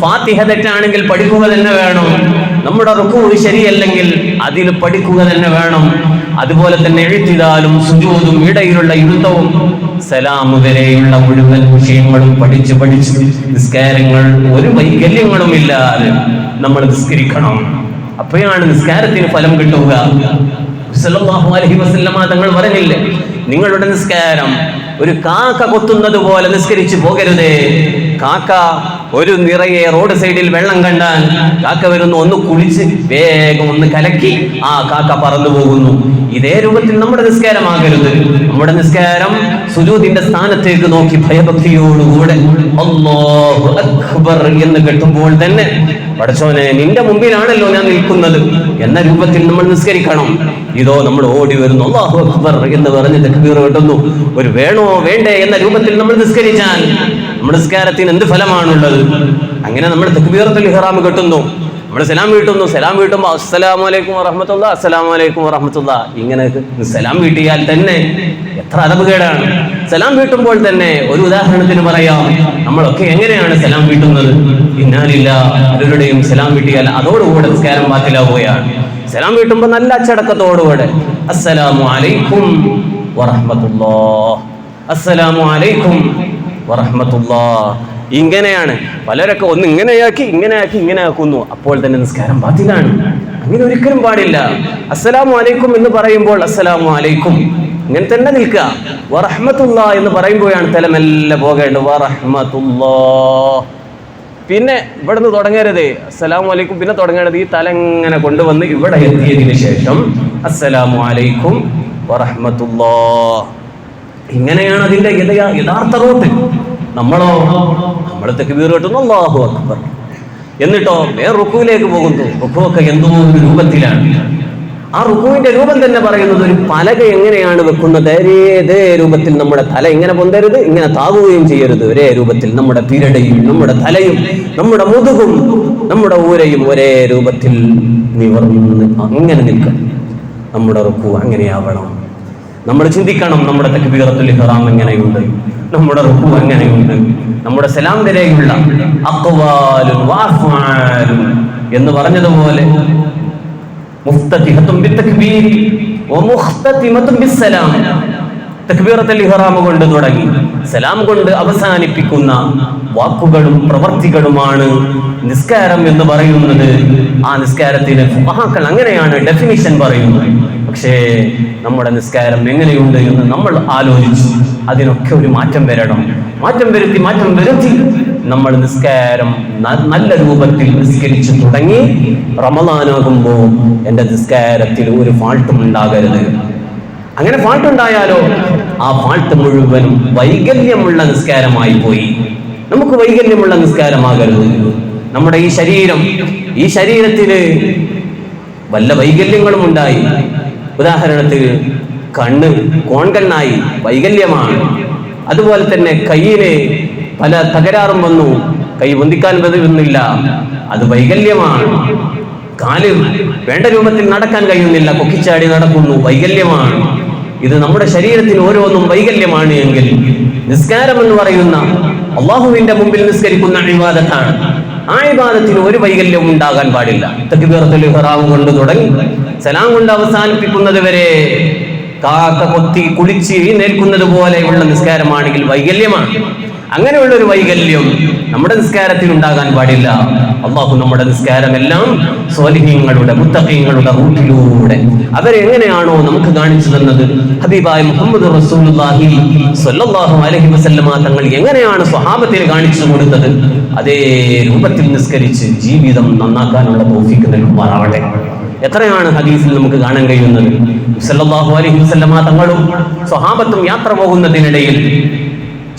ഫാത്തിഹ തെറ്റാണെങ്കിൽ പഠിക്കുക തന്നെ വേണം. നമ്മുടെ റുക്കൂ ശരിയല്ലെങ്കിൽ അതിൽ പഠിക്കുക തന്നെ വേണം. അതുപോലെ തന്നെ ഇഅ്തിദാലും സുജൂദും ഇടയിലുള്ള ഇരുത്തവും സലാം വരെയുള്ള മുഴുവൻ വിഷയങ്ങളും പഠിച്ച് നിസ്കാരങ്ങൾ ഒരു വൈകല്യങ്ങളും ഇല്ലാതെ നമ്മൾ നിസ്കരിക്കണം. അപ്പോഴാണ് നിസ്കാരത്തിന് ഫലം കിട്ടുക. സല്ലല്ലാഹു അലൈഹി വസല്ലമ തങ്ങൾ പറഞ്ഞില്ലേ, നിങ്ങളുടെ നിസ്കാരം ഒരു കാക്ക കൊത്തുന്നത് പോലെ നിസ്കരിച്ചു പോകരുതേ. കാക്ക ഒരു നിറയെ റോഡ് സൈഡിൽ വെള്ളം കണ്ടാൽ കാക്ക വരുന്നു, ഒന്ന് കുളിച്ച് വേഗം ഒന്ന് കലക്കി ആ കാക്ക പറന്നു പോകുന്നു. ഇതേ രൂപത്തിൽ നമ്മുടെ നിസ്കാരമാകരുത്. നമ്മുടെ നിസ്കാരം സുജൂദിന്റെ സ്ഥാനത്തേക്ക് നോക്കി ഭയഭക്തിയോടുകൂടെ അല്ലാഹു അക്ബർ എന്ന് കേട്ടുമ്പോൾ തന്നെ പടച്ചോനെ നിന്റെ മുമ്പിലാണല്ലോ ഞാൻ നിൽക്കുന്നത് എന്ന രൂപത്തിൽ നമ്മൾ നിസ്കരിക്കണം. ഇതോ നമ്മൾ ഓടി വരുന്നു അല്ലാഹു അക്ബർ എന്ന് പറഞ്ഞ് തക്ബീർ കെട്ടുന്നു, ഒരു വേണോ വേണ്ടേ എന്ന രൂപത്തിൽ നമ്മൾ നിസ്കരിച്ചാൽ നമ്മുടെ നിസ്കാരത്തിന് എന്ത് ഫലമാണുള്ളത്? അങ്ങനെ നമ്മൾ തക്ബീറത്തുൽ ഇഹ്റാം കെട്ടുന്നു, നമ്മൾ സലാം വീട്ടുന്നു, സലാം വീട്ടുമ്പോൾ അസ്സലാമു അലൈക്കും വറഹ്മത്തുള്ളാഹി അസ്സലാമു അലൈക്കും വറഹ്മത്തുള്ളാഹി ഇങ്ങനെ സലാം വീട്ടിയാൽ തന്നെ എത്ര അദബുകേടാണ്. സലാം വീട്ടുമ്പോൾ തന്നെ ഒരു ഉദാഹരണത്തിന് പറയാം, നമ്മളൊക്കെ എങ്ങനെയാണ് സലാം വീട്ടുന്നത്? ഇന്നാലില്ലാഹി ആരുടെയും സലാം വീട്ടിയാൽ അതോടുകൂടെ നിസ്കാരം ബാത്തിലാവുകയാണ്. സലാം വീട്ടുമ്പോൾ നല്ല അച്ചടക്കത്തോടുകൂടെ അസ്സലാമു അലൈക്കും വറഹ്മത്തുള്ളാഹി അസ്സലാമു അലൈക്കും വറഹ്മത്തുള്ളാഹി ഇങ്ങനെയാണ്. പലരൊക്കെ ഒന്ന് ഇങ്ങനെയാക്കി ഇങ്ങനെ ആക്കുന്നു, അപ്പോൾ തന്നെ നിസ്കാരം ബാത്തിലാണ്. അങ്ങനെ ഒരിക്കലും പാടില്ല. അസ്സലാമു അലൈക്കും എന്ന് പറയുമ്പോൾ അസ്സലാമു അലൈക്കും ഇങ്ങനെ തന്നെ നിൽക്കുക. വറഹ്മത്തുള്ളാഹി എന്ന് പറയുമ്പോഴാണ് തല മെല്ലെ പോകേണ്ടത്. വറഹ്മത്തുള്ളാഹി പിന്നെ ഇവിടുന്ന് തുടങ്ങരുത്. അസ്സലാമു അലൈക്കും പിന്നെ തുടങ്ങേണ്ടത് ഈ തല ഇങ്ങനെ കൊണ്ടുവന്ന് ഇവിടെ എത്തിയതിനു ശേഷം അസ്സലാമു അലൈക്കും വറഹ്മത്തുള്ളാഹി ഇങ്ങനെയാണ് അതിന്റെ യഥാർത്ഥ റൂട്ട്. നമ്മൾ തക്ബീർ കെട്ടുന്നു അല്ലാഹു അക്ബർ, എന്നിട്ടോ വേറെ റുക്കുവിലേക്ക് പോകുന്നു. റുക്കുവൊക്കെ എന്തോ ഒരു രൂപത്തിലാണ്. ആ റുക്കുവിന്റെ രൂപം തന്നെ പറയുന്നത് ഒരു പലക എങ്ങനെയാണ് വെക്കുന്നത് ഒരേ രൂപത്തിൽ നമ്മുടെ തല ഇങ്ങനെ പൊന്തരുത്, ഇങ്ങനെ താകുകയും ചെയ്യരുത്. ഒരേ രൂപത്തിൽ നമ്മുടെ പിരടയും നമ്മുടെ തലയും നമ്മുടെ മുതുകും നമ്മുടെ ഊരയും ഒരേ രൂപത്തിൽ നിവർന്ന് അങ്ങനെ നിൽക്കണം. നമ്മുടെ റുക്കു അങ്ങനെയാവണം. നമ്മൾ ചിന്തിക്കണം, നമ്മുടെ തക്ബീറത്തുൽ ഇഹ്റാം എങ്ങനെയുണ്ട്, നമ്മുടെ റുക്കു എങ്ങനെയുണ്ട്, നമ്മുടെ സലാം വരെയുള്ള അഖ്വാലുൻ വഅഫ്ആലുൻ എന്ന് പറഞ്ഞതുപോലെ മുഫ്തതിഹത്തുൻ ബിത്തക്ബീർ വമുഖ്തതിമത്തുൻ ബിസ്സലാം. തക്ബീറത്തുൽ ഇഹ്റാം കൊണ്ട് തുടങ്ങി സലാം കൊണ്ട് അവസാനിപ്പിക്കുന്ന വാക്കുകളും പ്രവർത്തികളുമാണ് നിസ്കാരം എന്ന് പറയുന്നത്. ആ നിസ്കാരത്തിന് ഫുഖഹാക്കൾ അങ്ങനെയാണ് ഡെഫിനിഷൻ പറയുന്നത്. പക്ഷേ നമ്മുടെ നിസ്കാരം എങ്ങനെയുണ്ട് എന്ന് നമ്മൾ ആലോചിച്ചു. അതിനൊക്കെ ഒരു മാറ്റം വരണം. മാറ്റം വരുത്തി നമ്മൾ നിസ്കാരം നല്ല രൂപത്തിൽ നിസ്കരിച്ചു തുടങ്ങി. റമളാനാകുമ്പോൾ എൻ്റെ നിസ്കാരത്തിൽ ഒരു ഫാൾട്ടും ഉണ്ടാകരുത്. അങ്ങനെ ഫാൾട്ടുണ്ടായാലോ ആ ഫാൾട്ട് മുഴുവനും വൈകല്യമുള്ള നിസ്കാരമായി പോയി. നമുക്ക് വൈകല്യമുള്ള നിസ്കാരമാകരുത്. നമ്മുടെ ഈ ശരീരത്തിന് വല്ല വൈകല്യങ്ങളും ഉണ്ടായി. ഉദാഹരണത്തിന് കണ്ണ് കോൺകണ്ണായി, വൈകല്യമാണ്. അതുപോലെ തന്നെ കയ്യിന് പല തകരാറും വന്നു, കൈ പൊന്തിക്കാൻ പറ്റുന്നില്ല, അത് വൈകല്യമാണ്. കാല് വേണ്ട രൂപത്തിൽ നടക്കാൻ കഴിയുന്നില്ല, കൊക്കിച്ചാടി നടക്കുന്നു, വൈകല്യമാണ്. ഇത് നമ്മുടെ ശരീരത്തിന് ഓരോന്നും വൈകല്യമാണ് എങ്കിൽ നിസ്കാരം എന്ന് പറയുന്ന അല്ലാഹുവിന്റെ മുമ്പിൽ നിസ്കരിക്കുന്ന ഇബാദത്താണ്. ആ ഇബാദത്തിന് ഒരു വൈകല്യം ഉണ്ടാകാൻ പാടില്ല. തക്ബീറത്തുൽ ഇഹ്റാം കൊണ്ട് തുടങ്ങി സലാം കൊണ്ട് അവസാനിപ്പിക്കുന്നത് വരെ കാക്ക കൊത്തി കുളിച്ച് എഴുന്നേൽക്കുന്നത് പോലെയുള്ള നിസ്കാരമാണെങ്കിൽ വൈകല്യമാണ്. അങ്ങനെയുള്ള ഒരു വൈകല്യം നമ്മുടെ നിസ്കാരത്തിൽ ഉണ്ടാകാൻ പാടില്ല. അല്ലാഹു നമ്മുടെ നിസ്കാരമെല്ലാം സ്വാലിഹീങ്ങളുടെ മുത്തഖീങ്ങളുടെ റൂട്ടിലൂടെ അവരെങ്ങനെയാണോ നമുക്ക് കാണിച്ചു തന്നത്, ഹബീബായ മുഹമ്മദ് റസൂലുള്ളാഹി സ്വല്ലല്ലാഹു അലൈഹി വസല്ലമ തങ്ങൾ എങ്ങനെയാണ് സ്വഹാബത്തിന് കാണിച്ചു കൊടുത്തത്, അതേ രൂപത്തിൽ നിസ്കരിച്ച് ജീവിതം നന്നാക്കാനുള്ള തൗഫീഖ് നൽകുമാറാവട്ടെ. എത്രയാണ് ഹദീസിൽ നമുക്ക് കാണാൻ കഴിയുന്നത്. സല്ലല്ലാഹു അലൈഹി വസല്ലമ തങ്ങളും സ്വഹാബത്തും യാത്ര പോകുന്നതിനിടയിൽ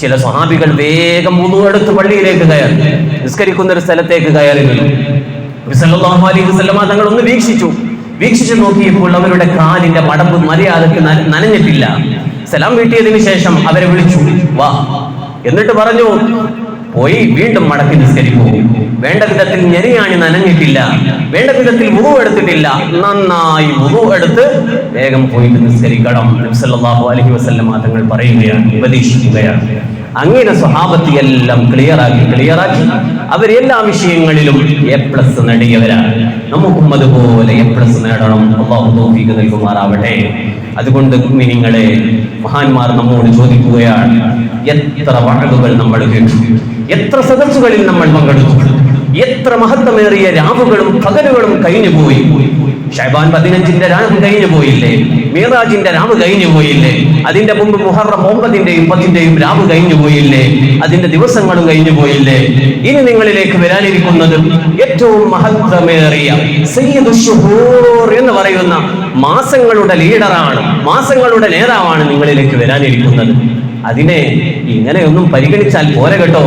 ചില സ്വഹാബികൾ വേഗം വുളു എടുത്ത് പള്ളിയിലേക്ക് കയറി നിസ്കരിക്കുന്ന ഒരു സ്ഥലത്തേക്ക് കയറി നിന്നു. സല്ലല്ലാഹു അലൈഹി വസല്ലമ തങ്ങൾ ഒന്ന് വീക്ഷിച്ചു നോക്കിയപ്പോൾ അവരുടെ കാലിന്റെ മടമ്പ് മര്യാദക്ക് നനഞ്ഞിട്ടില്ല. സലാം വീട്ടിയതിനു ശേഷം അവരെ വിളിച്ചു, വാ, എന്നിട്ട് പറഞ്ഞു, പോയി വീണ്ടും മടക്കി നിസ്കരിക്കൂ. വേണ്ട വിധത്തിൽ ഞെരിയാണി നനഞ്ഞിട്ടില്ല, വേണ്ട വിധത്തിൽ വുളു എടുത്തിട്ടില്ല, നന്നായി വുളു എടുത്ത് വേഗം പോയിട്ട് നിസ്കരിക്കണം. നബി സല്ലല്ലാഹു അലൈഹി വസല്ലമ തങ്ങൾ പറയുകയാണ്, ഉപദേശിക്കുകയാണ്. അങ്ങനെ സ്വഹാബത്ത് എല്ലാം ക്ലിയറാക്കി അവരെല്ലാ വിഷയങ്ങളിലും A+ നേടിയവരാണ്. നമുക്കും അതുപോലെ A+ നേടണം. അല്ലാഹു തൗഫീഖ് നൽകുമാറാവട്ടെ. അതുകൊണ്ട് മുഅ്മിനീങ്ങളെ, മഹാന്മാർ നമ്മോട് ചോദിക്കുകയാണ്, എത്ര വഅദുകൾ നമ്മൾ കേട്ടു, എത്ര സദസ്സുകളിൽ നമ്മൾ പങ്കെടുത്തു, എത്ര മഹത്വമേറിയ രാവുകളും പകലുകളും കഴിഞ്ഞുപോയി. ശഅബാൻ 15-ന്റെ രാവ് കഴിഞ്ഞു പോയില്ലേ? മിറാജിന്റെ രാവ് കഴിഞ്ഞു പോയില്ലേ? അതിന്റെ മുമ്പ് മുഹറം 9-ന്റെയും 10-ന്റെയും രാവ് കഴിഞ്ഞു പോയില്ലേ? അതിന്റെ ദിവസങ്ങളും കഴിഞ്ഞു പോയില്ലേ? ഇനി നിങ്ങളിലേക്ക് വരാനിരിക്കുന്നത് ഏറ്റവും മഹത്വമേറിയ സയ്യിദുശ് ശുഹൂർ എന്ന് പറയുന്ന മാസങ്ങളുടെ ലീഡറാണ്, മാസങ്ങളുടെ നേതാവാണ് നിങ്ങളിലേക്ക് വരാനിരിക്കുന്നത്. അതിനെ ഇങ്ങനെയൊന്നും പരിഗണിച്ചാൽ പോരെ കേട്ടോ,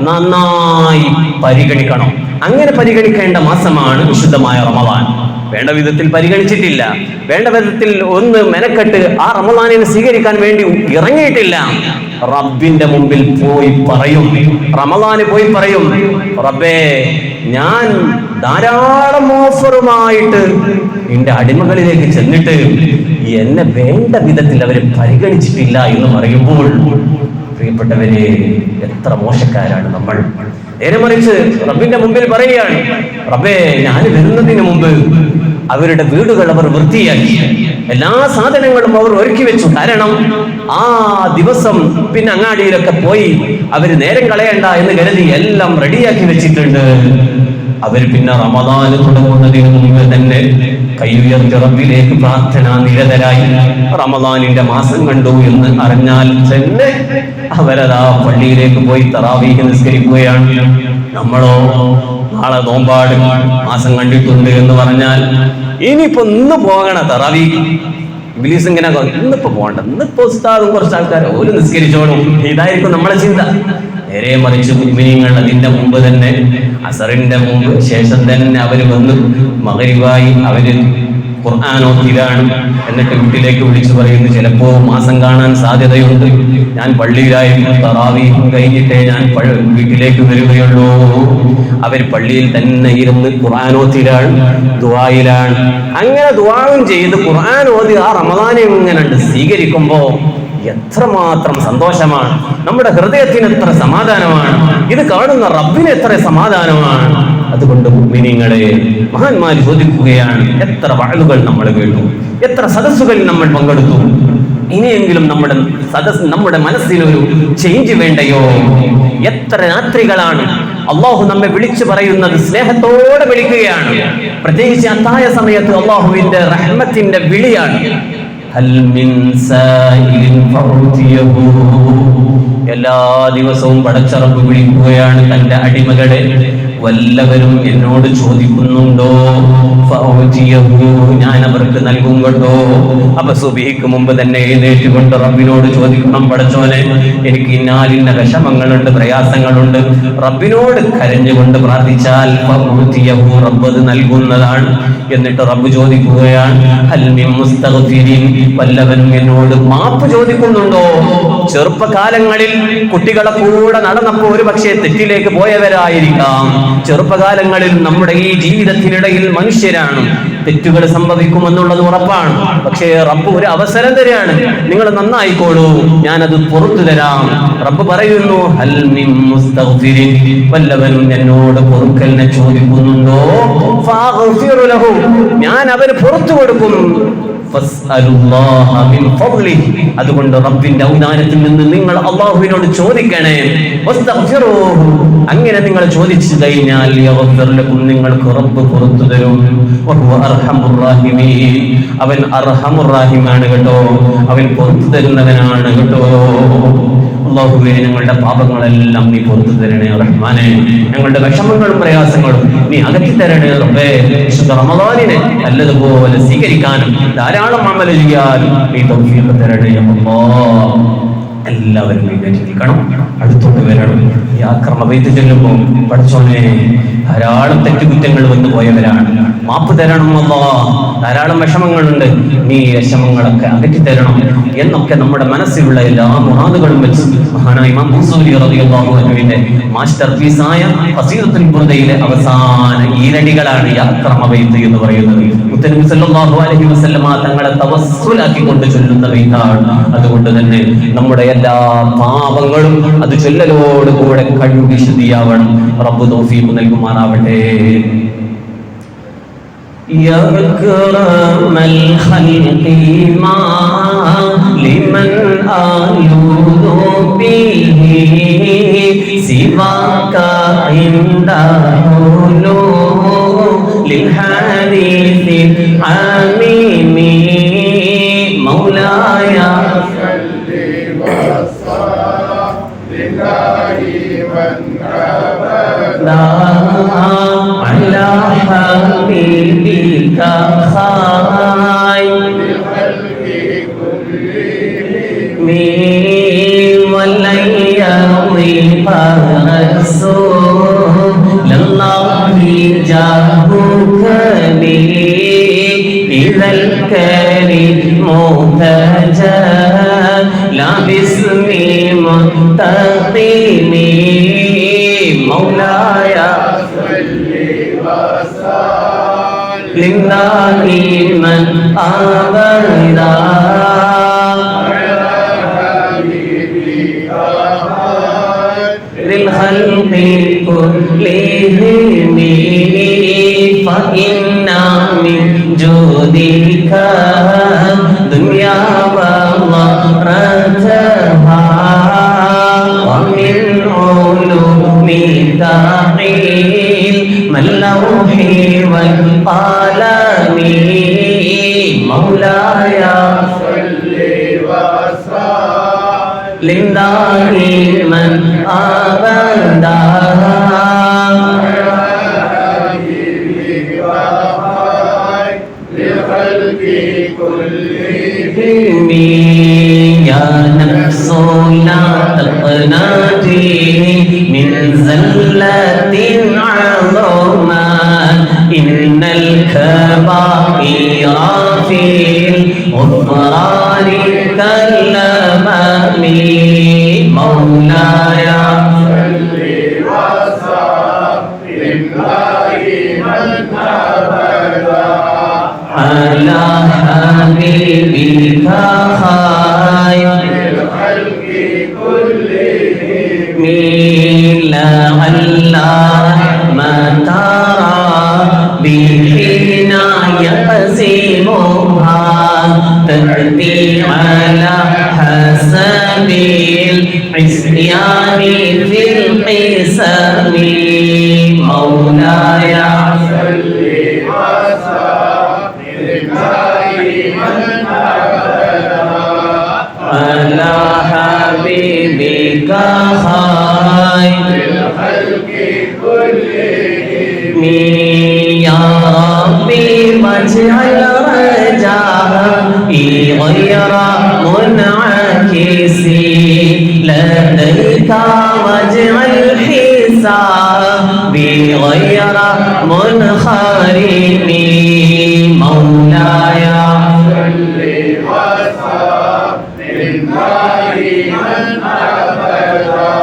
നന്നായി പരിഗണിക്കണം. അങ്ങനെ പരിഗണിക്കേണ്ട മാസമാണ് വിശുദ്ധമായ റമദാൻ. വേണ്ട വിധത്തിൽ പരിഗണിച്ചിട്ടില്ല, വേണ്ട വിധത്തിൽ ഒന്ന് മെനക്കെട്ട് ആ റമദാനിനെ സ്വീകരിക്കാൻ വേണ്ടി ഇറങ്ങിയിട്ടില്ല. റബ്ബിന്റെ മുമ്പിൽ പോയി പറയും, റമദാന് പോയി പറയും, റബ്ബേ, ഞാൻ ധാരാളം ഓഫറുമായിട്ട് എന്റെ അടിമകളിലേക്ക് ചെന്നിട്ട് എന്നെ വേണ്ട വിധത്തിൽ അവരെ പരിഗണിച്ചിട്ടില്ല എന്ന് പറയുമ്പോൾ, പ്രിയപ്പെട്ടവരെ, എത്ര മോശക്കാരാണ് നമ്മൾ. നേരെ മറിച്ച് റബ്ബിന്റെ മുമ്പിൽ പറയുകയാണ്, റബ്ബേ, ഞാൻ വരുന്നതിന് മുമ്പ് അവരുടെ വീടുകൾ അവർ വൃത്തിയാക്കി, എല്ലാ സാധനങ്ങളും അവർ ഒരുക്കി വെച്ചു. കാരണം ആ ദിവസം പിന്നെ അങ്ങാടിയിലൊക്കെ പോയി അവര് നേരം കളയണ്ട എന്ന് കരുതി എല്ലാം റെഡിയാക്കി വെച്ചിട്ടുണ്ട്. അവർ പിന്നെ റമദാൻ തുടങ്ങുന്നതിന് മുമ്പ് തന്നെ കൈയുയർത്തി റബ്ബിലേക്ക് പ്രാർത്ഥന നിരതരായി റമദാനിന്റെ മാസം കണ്ടു എന്ന് അറിഞ്ഞാൽ തന്നെ അവരതാ പള്ളിയിലേക്ക് പോയി തറാവീഹ് നിസ്കരിക്കുകയാണ്. നമ്മളോ നാളെ നോമ്പാട് മാസം കണ്ടിട്ടുണ്ട് എന്ന് പറഞ്ഞാൽ ഇനിയിപ്പോ ഇന്ന് പോകണ തറാവീഹ്. ഇബ്ലീസ് ഇങ്ങനെ ഇന്നിപ്പോ പോകണ്ട, ഇന്നിപ്പോ ഉസ്താദും കുറച്ച് ആൾക്കാർ ഒരു നിസ്കരിച്ചോളും, ഇതായിരിക്കും നമ്മളെ ചിന്ത. നേരെ മറിച്ച് മുഅ്മിനീങ്ങൾ അതിന്റെ മുമ്പ് തന്നെ, അസറിന്റെ മുമ്പ് ശേഷം തന്നെ അവര് വന്ന് മഗ്‌രിബായി അവര് ഖുർആനോത്തിലാണ്. എന്നിട്ട് വീട്ടിലേക്ക് വിളിച്ചു പറയുന്നു, ചിലപ്പോ മാസം കാണാൻ സാധ്യതയുണ്ട്, ഞാൻ പള്ളിയിലായിരുന്നു, തറാവീഹ് കഴിഞ്ഞിട്ടേ ഞാൻ വീട്ടിലേക്ക് വരികയുള്ളൂ. അവർ പള്ളിയിൽ തന്നെ ഇരുന്ന് ഖുർആനോത്തിലാണ്, ദുആയിലാണ്. അങ്ങനെ ദുആവും ചെയ്ത് ഖുർആൻ ഓതി ആ റമദാനെ ഇങ്ങനെ സ്വീകരിക്കുമ്പോ എത്രമാത്രം സന്തോഷമാണ്, നമ്മുടെ ഹൃദയത്തിന് എത്ര സമാധാനമാണ്, ഇത് കാണുന്ന റബ്ബിന് എത്ര സമാധാനമാണ്. അതുകൊണ്ട് മുഅ്മിനീങ്ങളെ, മഹാന്മാർ ചോദിക്കുകയാണ്, എത്ര വഅദുകൾ നമ്മൾ കേട്ടു, എത്ര സദസ്സുകളിൽ നമ്മൾ പങ്കെടുത്തു, ഇനിയെങ്കിലും നമ്മുടെ മനസ്സിനൊരു ചേഞ്ച് വേണ്ടയോ? എത്ര രാത്രികളാണ് അള്ളാഹു നമ്മെ വിളിച്ചു പറയുന്നത്, സ്നേഹത്തോടെ വിളിക്കുകയാണ്. പ്രത്യേകിച്ച് അത്തായ സമയത്ത് അള്ളാഹുവിന്റെ റഹ്മത്തിന്റെ വിളിയാണ്. എല്ലാ ദിവസവും പടച്ചറപ്പ് വിളിക്കുകയാണ് തന്റെ അടിമകളെ, വല്ലവരും എന്നോട് ചോദിക്കുന്നുണ്ടോ, ഞാൻ അവർക്ക് നൽകും കേട്ടോ. അപ്പൊ സുബഹിക്ക് മുമ്പ് തന്നെ എഴുന്നേറ്റുകൊണ്ട് റബ്ബിനോട് ചോദിക്കണം, പടച്ചോനെ, എനിക്ക് ഇന്നാലിന്ന വിഷമങ്ങളുണ്ട്, പ്രയാസങ്ങളുണ്ട്. റബ്ബിനോട് കരഞ്ഞുകൊണ്ട് പ്രാർത്ഥിച്ചാൽ റബ്ബ് അത് നൽകുന്നതാണ്. എന്നിട്ട് റബ്ബ് ചോദിക്കുകയാണ്, വല്ലവനും എന്നോട് മാപ്പ് ചോദിക്കുന്നുണ്ടോ? ചെറുപ്പകാലങ്ങളിൽ കുട്ടികളെ കൂടെ നടന്നപ്പോൾ ഒരു പക്ഷേ തെറ്റിലേക്ക് പോയവരായിരിക്കാം. ചെറുപ്പകാലങ്ങളിൽ നമ്മുടെ ഈ ജീവിതത്തിനിടയിൽ മനുഷ്യരാണ്, തെറ്റുകൾ സംഭവിക്കുമെന്നുള്ളത് ഉറപ്പാണ്. പക്ഷേ റബ്ബ് ഒരു അവസരം തരാണ്, നിങ്ങൾ നന്നായിക്കോളൂ, ഞാനത് പുറത്തു തരാം. റബ്ബ് പറയുന്നു, ഹൽ മിൻ മുസ്തഗ്ഫിരിൻ, വല്ലവനും എന്നോട് പൊറുക്കലിനെ ചോദിക്കുന്നുണ്ടോ, ഫഅഗ്ഫിറു ലഹു, ഞാൻ അവന് പുറത്തു കൊടുക്കും. അതുകൊണ്ട് റബ്ബിന്റെ ഔദാര്യത്തിൽ നിന്ന് നിങ്ങൾ അല്ലാഹുവിനോട് ചോദിക്കണേ. അങ്ങനെ നിങ്ങൾ ചോദിച്ചു കഴിഞ്ഞാൽ നിങ്ങൾക്ക് റബ്ബ് പുറത്തു തരും. അവൻ അർഹമുർ റഹീമാണ് കേട്ടോ, അവൻ പുറത്തു തരുന്നവനാണ് കേട്ടോ. അല്ലാഹുവേ, ഞങ്ങളുടെ പാപങ്ങളെല്ലാം നീ പുറത്തു തരണേ റഹ്മാനെ, ഞങ്ങളുടെ വിഷമങ്ങളും പ്രയാസങ്ങളും നീ അകറ്റി തരണേ റബ്ബേ. വിശുദ്ധ റമദാനിനെ നല്ലതുപോലെ സ്വീകരിക്കാനും ധാരാളം അമൽ ചെയ്യാനും നീ തൗഫീഖ് തരണേ അല്ലാഹ്. എല്ലാവരും നിൽക്കണം, അടുത്തോട്ട് വരണം. ഈ ആക്രമണ ചെല്ലുമ്പോൾ പഠിച്ചോനെ, ധാരാളം തെറ്റുകുറ്റങ്ങൾ വന്നു പോയവരാണ്, മാപ്പ് തരണം അല്ലാഹ്. ധാരാളം വിഷമങ്ങളുണ്ട്, നീ വിഷമങ്ങളൊക്കെ അകറ്റി തരണം എന്നൊക്കെ നമ്മുടെ മനസ്സിലുള്ള എല്ലാ മുറാദുകളും വെച്ച് മഹാനായ ഇമാം ബൂസൂരി റളിയല്ലാഹു അൻഹുവിന്റെ മാസ്റ്റർ പീസായ ഖസീദത്തുൽ ബുർദയിലെ അവസാന ഈരടികളാണ് ഈ ആക്രമബൈത്ത് എന്ന് പറയുന്നത്. മുത്തനബി സല്ലല്ലാഹു അലൈഹി വസല്ലമ തങ്ങളെ തവസ്സുലാക്കി കൊണ്ട് ചൊല്ലുന്ന ബൈത്താണ്. അതുകൊണ്ട് തന്നെ നമ്മുടെ എല്ലാ പാപങ്ങളും അത് ചൊല്ലലോടുകൂടെ കഴുകി ശുദ്ധിയാവണം. റബ്ബ് തൗഫീഖ് നൽകുമാറാവട്ടെ. يا أكرم الخلق ما لمن آلوذ به سواك عند حلول الحديث الحميم مولاي صل وسلم دائما أبدا على حبيبك خير الخلق كلهم ولن يضيق رسول الله جاهك لي إذا الكريم تجلى باسم منتقم مولاي دائما أبدا للخلق كلهم فإن من جودك دنيا وضرتها ومن علومك علم اللوح والقلم مولاي صل وسلم دائما أبدا للخلق كلهم يا نفس لا تقنطي من زلة عظمت إن الكبائر في الغفران كالأمام مولاي صل وسلم دائما أبدا على حبيبك خير الخلق كلهم لعل ما ترى بحين يقسمها تأتي على حسب العصيان في القسم مولاي صل وسلم دائما أبدا على حبيبك خير الخلق كلهم يا ربي واجعل رجائي غير منعكس لديك واجعل حسابي غير منخرم مولاي صل وسلم دائما أبدا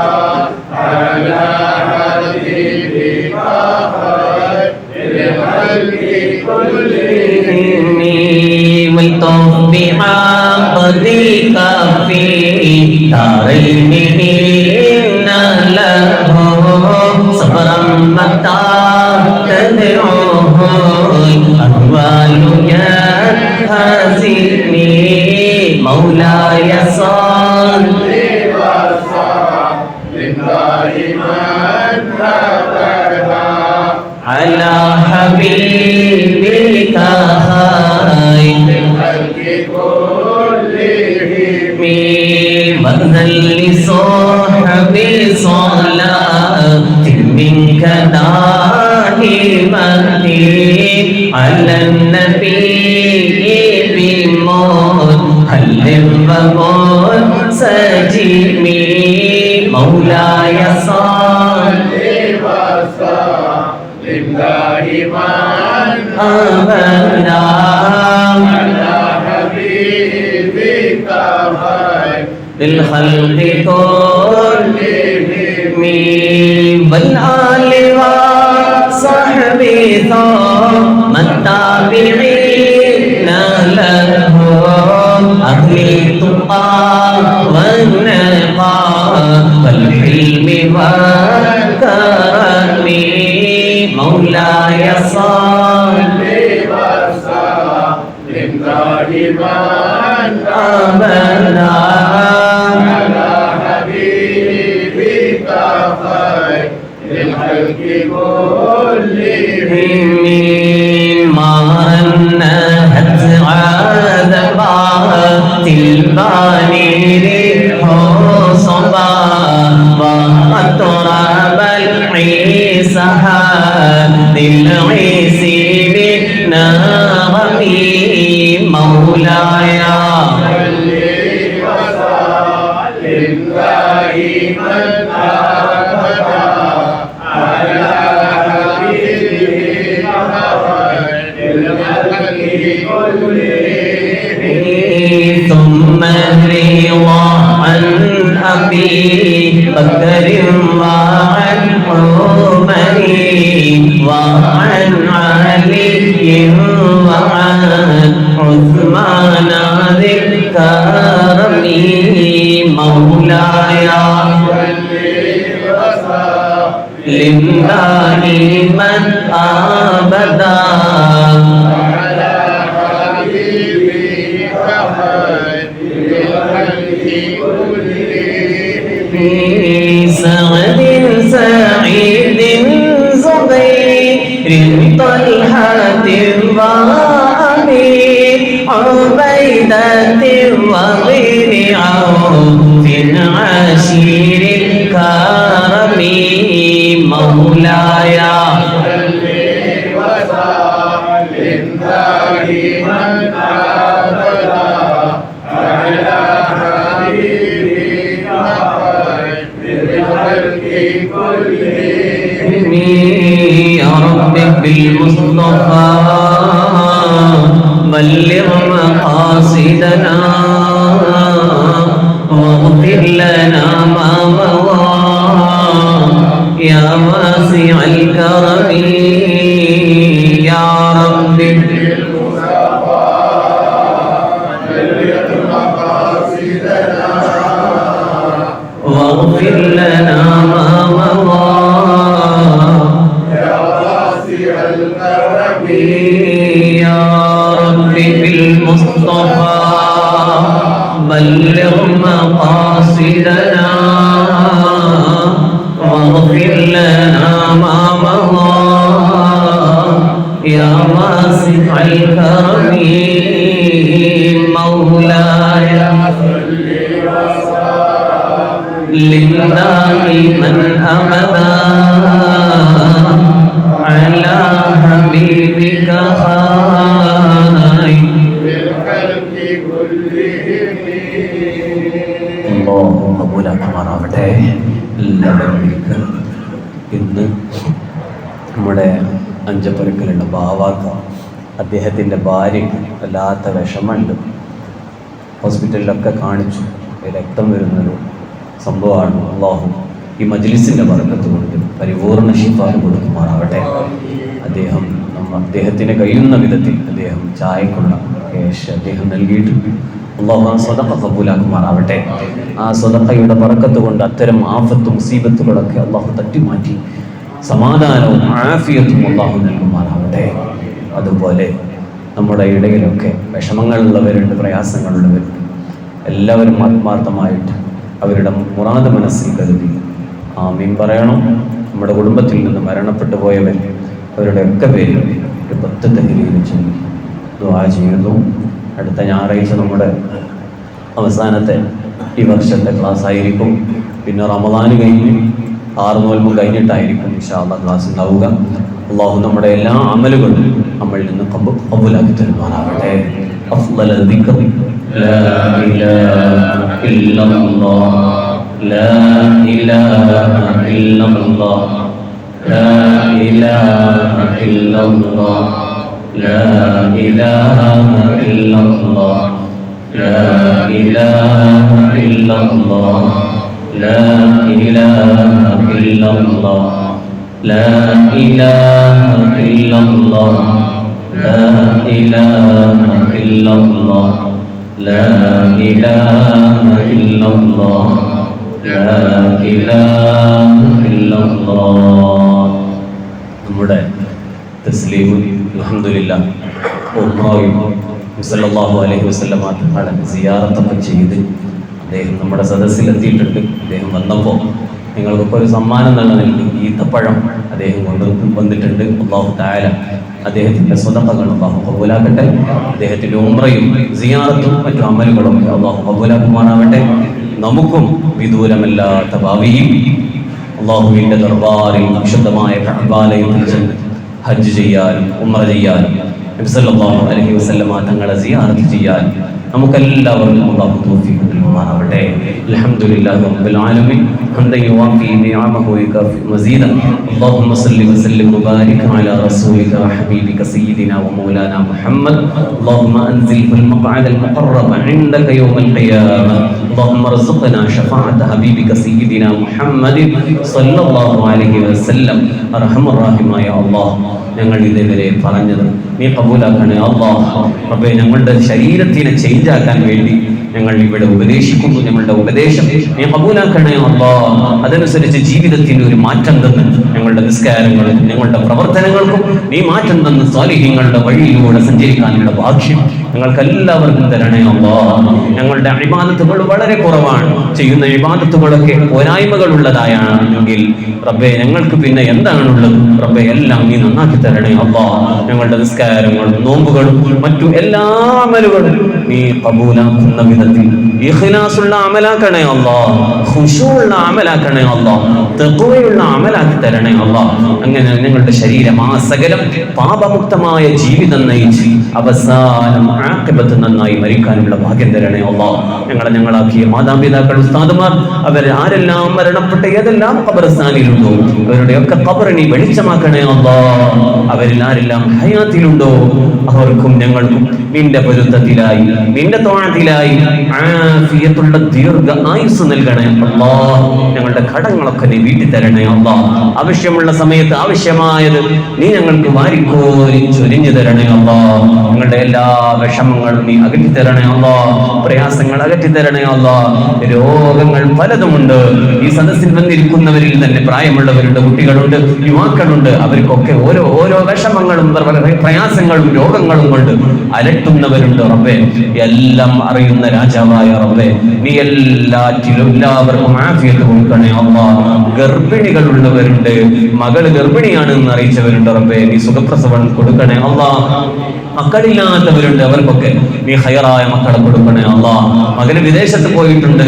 على حبيبك خير الخلق كلهم والطف بعقدك في دارين إن له صبرا متى تدعوه الأهوال ينهزمني مولاي صل وسلم دائما أبدا على حبيبك خير الخلق كلهم وذل لصحبي صلاة منك دائمة على النبي بمنهل ومنسجم مولاي صل وسلم دائما أبدا على حبيبك خير الخلق كلهم والآل وصحبه ثم التابعين له أهل التقى والنبي صل وسلم دائما أبدا على حبيبك خير الخلق كلهم ما رنت عذبات الباني ريح صبا وأطرب العيسى للعيس بالنغم مولاي صل وسلم دائما أبدا على حبيبك خير الخلق كلهم ثم الرضا عن أبي بكر وعن عمر وعن علي وعن عثمان ذي الكرم مولاي صل دائما أبدا على حبيبك خير الخلق كلهم سعد سعيد زبير طلحة وعلي عبيدة وغير عوف عشير الكرم مولاي صل وسلم دائما أبدا على حبيبك خير الخلق كلهم يا رب بالمصطفى بلغ مقاصدنا واغفر لنا ما مضى يا واسع الكرم يا رب بلغ مقاصدنا واغفر لنا ما مضى يا واسع الكرم يا رب بالمصطفى بلغ مقاصدنا واغفر لنا ما مضى يا واسع الكرم مولاي صل وسلم دائما أبدا على حبيبك خير بالخلق كلهم അല്ലാഹു കബൂലാക്കുമാറാവട്ടെ. എല്ലാവരും ഇന്ന് നമ്മുടെ അഞ്ചപ്പുരക്കലുള്ള ബാവാക്ക അദ്ദേഹത്തിൻ്റെ ഭാര്യയ്ക്ക് വല്ലാത്ത വിഷമമുണ്ട്. ഹോസ്പിറ്റലിലൊക്കെ കാണിച്ചു, രക്തം വരുന്നൊരു സംഭവമാണ്. അല്ലാഹു ഈ മജ്ലിസിൻ്റെ ബർക്കത്ത് കൊണ്ട് പരിപൂർണ്ണ ശിഫാ കൊടുക്കുമാറാവട്ടെ. അദ്ദേഹത്തിന് കഴിയുന്ന വിധത്തിൽ അദ്ദേഹം ചായക്കുള്ള ക്യാഷ് അദ്ദേഹം നൽകിയിട്ടുണ്ട്. അല്ലാഹു ആ സ്വതക്ക കബൂലാക്കുമാറാവട്ടെ. ആ സ്വതക്കയുടെ ബർക്കത്ത് കൊണ്ട് അത്തരം ആഫത്തും മുസീബത്തുകളൊക്കെ അല്ലാഹു തട്ടിമാറ്റി സമാധാനവും ആഫിയത്തും അല്ലാഹു നൽകുമാറാവട്ടെ. അതുപോലെ നമ്മുടെ ഇടയിലൊക്കെ വിഷമങ്ങളുള്ളവരുണ്ട്, പ്രയാസങ്ങളുള്ളവരുണ്ട്. എല്ലാവരും ആത്മാർത്ഥമായിട്ട് അവരുടെ മുറാദ് മനസ്സിൽ കരുതി ആമീൻ പറയണം. നമ്മുടെ കുടുംബത്തിൽ നിന്ന് മരണപ്പെട്ടു പോയവർ അവരുടെ ഒക്കെ പേരിൽ ഒരു 10 തഹ്ലീൽ ചൊല്ലി ദുആ ചെയ്യുന്നു. അടുത്ത ഞായറാഴ്ച നമ്മുടെ അവസാനത്തെ ഈ വർഷത്തെ ക്ലാസ് ആയിരിക്കും. പിന്നെ റമദാന് കഴിഞ്ഞ് 6 നോൽമ്പും കഴിഞ്ഞിട്ടായിരിക്കും ഇൻഷാ അല്ലാഹ് ക്ലാസ് ഉണ്ടാവുക. അല്ലാഹു നമ്മുടെ എല്ലാ അമലുകളും നമ്മളിൽ നിന്ന് ഖബൂലാക്കി തരുമാറാവട്ടെ. അഫ്ളൽ ദിക്ർ ലാ ഇലാഹ ഇല്ലല്ലാഹ് ലാ ഇലാഹ ഇല്ലല്ലാഹ് ലാ ഇലാഹ ഇല്ലല്ലാഹ് ലാ ഇലാഹ ഇല്ലല്ലാഹ് ലാ ഇലാഹ ഇല്ലല്ലാഹ് ലാ ഇലാഹ ഇല്ലല്ലാഹ് لا إله إلا الله لا إله إلا الله لا إله إلا الله لا إله إلا الله. നമ്മുടെ തസ്ലീമും അൽഹംദുലില്ലാഹ് ഉംറയും സല്ലല്ലാഹു അലൈഹി വസല്ലമ തങ്ങളെ സിയാറത്തൊക്കെ ചെയ്ത് അദ്ദേഹം നമ്മുടെ സദസ്സിലെത്തിയിട്ടുണ്ട്. അദ്ദേഹം വന്നപ്പോൾ നിങ്ങൾക്കൊക്കെ ഒരു സമ്മാനം എന്നുള്ള നിലയിൽ ഈത്തപ്പഴം അദ്ദേഹം വന്നിട്ടുണ്ട്. അല്ലാഹു തആല അദ്ദേഹത്തിൻ്റെ സ്വതക്കകൾ അല്ലാഹു ഖബൂലാക്കട്ടെ. അദ്ദേഹത്തിൻ്റെ ഉംറയും സിയാറത്തും മറ്റു അമലുകളും അല്ലാഹു ഖബൂലാക്കുമാറാവട്ടെ. നമുക്കും വിദൂരമല്ലാത്ത ഭാവിയിൽ അല്ലാഹുവിൻ്റെ ദർബാറിൽ വിശുദ്ധമായ കഅബാലയത്തിൽ ചെന്ന് ഹജ്ജ് ചെയ്യാനും ഉംറ ചെയ്യാനും നബി സല്ലല്ലാഹു അലൈഹി വസല്ലമ തങ്ങളെ സിയാറത്ത് ചെയ്യാനും നമുക്കെല്ലാവർക്കും അല്ലാഹു തൗഫീഖ് നൽകുമാറാവട്ടെ. അൽഹംദുലില്ലാഹി റബ്ബിൽ ആലമീൻ ഹംദൻ യുവാഫി നിഅമഹു വയുകാഫി മസീദ. അല്ലാഹുമ്മ സല്ലി വസല്ലിം വബാരിക് അലാ റസൂലിക വഹബീബിക സയ്യിദിനാ വമൗലാനാ മുഹമ്മദ്. അല്ലാഹുമ്മ അൻസിൽഹുൽ മഖ്അദൽ മുഖറബ ഇൻദക യൗമൽ ഖിയാമ. അല്ലാഹുമ്മ റസുഖ്നാ ശഫാഅത ഹബീബിക സയ്യിദിനാ മുഹമ്മദ് സല്ലല്ലാഹു അലൈഹി വസല്ലം. അർഹമർ റഹീമായ അല്ലാഹ്, ഞങ്ങൾ ഇതുവരെ പറഞ്ഞത് നീ കബൂലാക്കണേ അല്ലാഹ്. റബ്ബേ, ഞങ്ങളുടെ ശരീരത്തിനെ ചേഞ്ച് ആക്കാൻ വേണ്ടി ഞങ്ങൾ ഇവിടെ ഉപദേശിക്കുന്നു. ഞങ്ങളുടെ ഉപദേശം നീ കബൂലാക്കണേ അല്ലാഹ്. അതനുസരിച്ച് ജീവിതത്തിന് ഒരു മാറ്റം തന്ന് ഞങ്ങളുടെ നിസ്കാരങ്ങളും ഞങ്ങളുടെ പ്രവർത്തനങ്ങൾക്കും നീ മാറ്റം തന്ന് സ്വാലിഹീങ്ങളുടെ വഴിയിലൂടെ സഞ്ചരിക്കാനുള്ള ഭാഗ്യം ഞങ്ങൾക്കെല്ലാവർക്കും തരണേ അല്ലാഹ്. ഞങ്ങളുടെ ഇബാദത്തുകൾ വളരെ കുറവാണ്. ചെയ്യുന്ന ഇബാദത്തുകളൊക്കെ പോരായ്മകളുള്ളതായാണെങ്കിൽ റബ്ബേ ഞങ്ങൾക്ക് പിന്നെ എന്താണുള്ളത്? റബ്ബേ, എല്ലാം നീ നന്നാക്കി തരണേ അല്ലാഹ്. ഞങ്ങളുടെ നിസ്കാരങ്ങളും നോമ്പുകളും മറ്റു എല്ലാ അമലുകളും നീ കബൂലാക്കുന്ന വിധത്തിൽ ഇഖ്ലാസുള്ള അമലാക്കണേ അല്ലാഹ്, ഖുശൂഉള്ള അമലാക്കണേ അല്ലാഹ്, തഖ്വയുള്ള അമലാക്കി തരണേ അല്ലാഹ്. അങ്ങനെ ഞങ്ങളുടെ ശരീരം ആ സകലം പാപമുക്തമായ ജീവിതം നയിച്ച് അവസാനം ആഖിബത്ത് നന്നായി മരിക്കാനുള്ള ഭാഗ്യം തരണേ അല്ലാഹ്. ഞങ്ങളാക്കിയ മാതാപിതാക്കൾ, ഉസ്താദുമാർ, അവർ ആരെല്ലാം മരണപ്പെട്ട ഏതെല്ലാം ഖബർസ്ഥാനിലുണ്ടോ അവരുടെയൊക്കെ ഖബർ നീ വെളിച്ചമാക്കണേ അല്ലാഹ്. അവരിൽ ആരെല്ലാം ഹയാത്തിലുണ്ടോ അവർക്കും ഞങ്ങൾക്കും നിന്റെ പൊരുത്തത്തിലായി നിന്റെ തോണത്തിലായി ആഫിയത്തുള്ള ദീർഘ ആയുസ് നൽകണേ അല്ലാഹ്. ഞങ്ങളുടെ കടങ്ങളൊക്കെ നീ വീട്ടി തരണേ അല്ലാഹ്. ആവശ്യമുള്ള സമയത്ത് ആവശ്യമായത് നീ ഞങ്ങൾക്ക് വാരിക്കോരി ചൊരിഞ്ഞു തരണേ അല്ലാഹ്. ഞങ്ങളുടെ എല്ലാ വിഷമങ്ങളും നീ അകറ്റി തരണേ അല്ലാഹ്. പ്രയാസങ്ങൾ അകറ്റി തരണേ അല്ലാഹ്. രോഗങ്ങൾ പലതുമുണ്ട്. ഈ സദസ്സിൽ വന്നിരിക്കുന്നവരിൽ തന്നെ പ്രായമുള്ളവരുണ്ട്, കുട്ടികളുണ്ട്, യുവാക്കളുണ്ട്. അവർക്കൊക്കെ ഓരോ വിഷമങ്ങളും പ്രയാസങ്ങളും രോഗങ്ങളും കൊണ്ട് അലട്ടുന്നവരുണ്ട്. റബ്ബേ, എല്ലാം അറിയുന്ന രാജാവായ റബ്ബേ, നീ എല്ലാവർക്കും ആഫിയത്ത് കൊടുക്കണേ അല്ലാഹ്. ഗർഭിണികളുള്ളവരുണ്ട്, മകൾ ഗർഭിണിയാണെന്ന് അറിയിച്ചവരുണ്ട്. റബ്ബേ, നീ സുഖപ്രസവം കൊടുക്കണേ അല്ലാഹ്. മക്കളില്ലാത്തവരുണ്ട്, അവർക്കൊക്കെ നീ ഹൈറായ മക്കളെ കൊടുക്കണേ അല്ലാഹ്. മകന് വിദേശത്ത് പോയിട്ടുണ്ട്,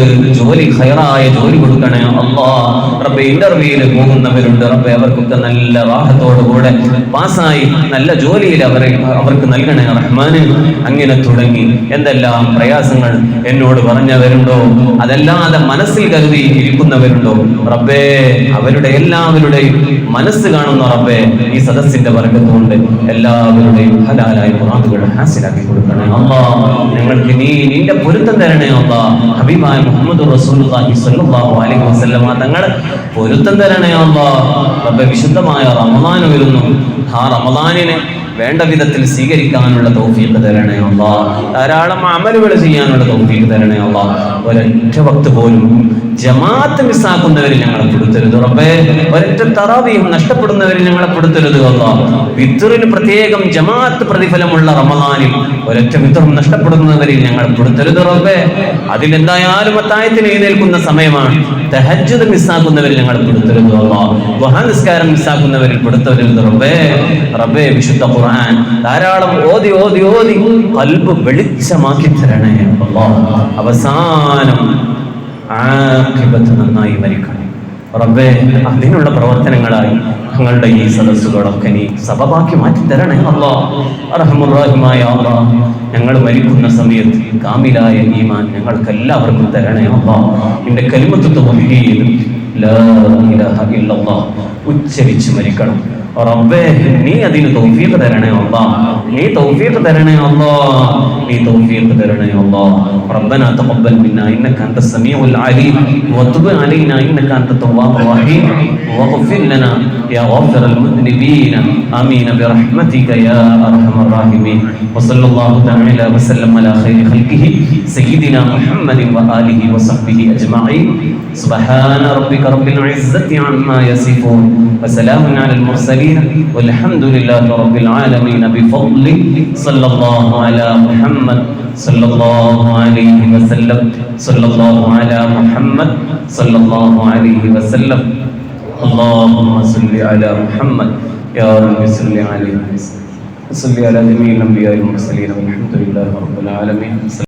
ഹൈറായ ജോലി കൊടുക്കണേ അല്ലാഹ്. റബ്ബേ, ഇന്റർവ്യൂവിൽ പോകുന്നവരുണ്ട്. റബ്ബേ, അവർക്കൊക്കെ നല്ല റാഹത്തോടുകൂടെ പാസ്സായി നല്ല ജോലിയിൽ അവർക്ക് നൽകണേ റഹ്മാന്. അങ്ങനെ തുടങ്ങി എന്തെല്ലാം പ്രയാസങ്ങൾ എന്നോട് പറഞ്ഞവരുണ്ടോ, അതല്ലാതെ മനസ്സിൽ കരുതി ഇരിക്കുന്നവരുണ്ടോ റബ്ബേ, അവരുടെ എല്ലാവരുടെയും മനസ്സ് കാണുന്ന റബ്ബേ, ഈ സദസ്സിന്റെ ബർക്കത്തുകൊണ്ട് എല്ലാവരുടെയും ഹലാലായ മുറാദുകൾ ഹാസിലാക്കി കൊടുക്കണേ അല്ലാഹ്. ഞങ്ങൾക്ക് നീ നിന്റെ പൊരുത്തം തരണേ അല്ലാഹ്. ഹബീബായ മുഹമ്മദ് റസൂലുള്ളാഹി സ്വല്ലല്ലാഹു അലൈഹി വസല്ലമ തങ്ങളെ പൊരുത്തം തരണേ അല്ലാഹ്. റബ്ബേ, വിശുദ്ധമായ റമദാൻ വരുന്നു. ആ റമദാനിനെ വേണ്ട വിധത്തിൽ സ്വീകരിക്കാനുള്ള തൗഫീഖ് തരണേ അല്ലാഹ്. ധാരാളം അമലുകൾ ചെയ്യാനുള്ള തൗഫീഖ് തരണേ അല്ലാഹ്. ഒരൊറ്റ വക്ത് പോലും ജമാഅത്ത് മിസ്സാക്കുന്നവരിൽ ഞങ്ങളെ പെടുത്തരുത് റബ്ബേ. ഒരൊറ്റ തറാവീഹ് നഷ്ടപ്പെടുന്നവരിൽ ഞങ്ങളെ പെടുത്തരുത് അല്ലാഹ്. വിത്റിന് പ്രത്യേകം ജമാഅത്ത് പ്രതിഫലമുള്ള റമദാനിൽ ഒരൊറ്റ വിത്റും നഷ്ടപ്പെടുന്നവരിൽ ഞങ്ങളെ പെടുത്തരുത് റബ്ബേ. അതിലെന്തായാലും അത്തായത്തിന് എഴുന്നേൽക്കുന്ന സമയമാണ്. തഹജ്ജുദ് മിസ്സാക്കുന്നവരിൽ ഞങ്ങളെ പെടുത്തരുത് അല്ലാഹ്. ദുഹാ നിസ്കാരം മിസ്സാക്കുന്നവരിൽ പെടുത്തരുത് റബ്ബേ. റബ്ബേ, വിശുദ്ധ ഖുർആൻ ധാരാളം ഓതി ഓതി ഓതി ഖൽബ് വെളിച്ചമാക്കി തരണേ അല്ലാഹ്. അവസാനം ആഖിബത്ത് നന്നായി മരിക്കണം റബ്ബേ. അതിനുള്ള പ്രവർത്തനങ്ങളായി ഞങ്ങളുടെ ഈ സദസ്സുകളൊക്കെ നീ സബബാക്കി മാറ്റി തരണേ അല്ലാഹ്. അർഹമുർ റഹീമായ അല്ലാഹ്, ഞങ്ങൾ മരിക്കുന്ന സമയത്ത് കാമിലായ ഈമാൻ ഞങ്ങൾക്ക് എല്ലാവർക്കും തരണേ അല്ലാഹ്. നിന്റെ കലിമത്ത് തൗഹീദ് ലാ ഇലാഹ ഇല്ലല്ലാഹ് ഉച്ചരിച്ച് മരിക്കണം റബ്ബേ. നീ അതിന് തൗഫീഖ് തരണേ അല്ലാഹ്. നീ തൗഫീഖ് തരണേ അല്ലാഹ്. നീ തൗഫീഖ് തരണേ അല്ലാഹ്. റബ്ബനാ തഖബ്ബൽ മിന്നാ ഇന്നക അൻത സമീഉൽ അലീം വതുബ് അലൈനാ ഇന്നക അൻത തവ്വാബുർ റഹീം വഗ്ഫിർ ലനാ യാ ഗാഫിറൽ മുദ്നിബീൻ ആമീൻ ബിറഹ്മതിക യാ അർഹമർ റഹീമീൻ. വസല്ലല്ലാഹു തആല വസല്ലം അലാ ഖൈരി ഖൽഖിഹി സയ്യിദിനാ മുഹമ്മദിൻ വആലിഹി വസഹ്ബിഹി അജ്മഈൻ. സുബ്ഹാന റബ്ബിക റബ്ബിൽ ഇസ്സത്തി അമ്മാ യസിഫൂൻ വസലാമുൻ അലൽ മുർസലീൻ المرسلين والحمد لله رب العالمين بفضله صلى الله على محمد صلى الله عليه وسلم صلى الله على محمد صلى الله عليه وسلم اللهم صل على محمد يا رب صل عليه وسلم صل على جميع الأنبياء والمرسلين والحمد لله رب العالمين.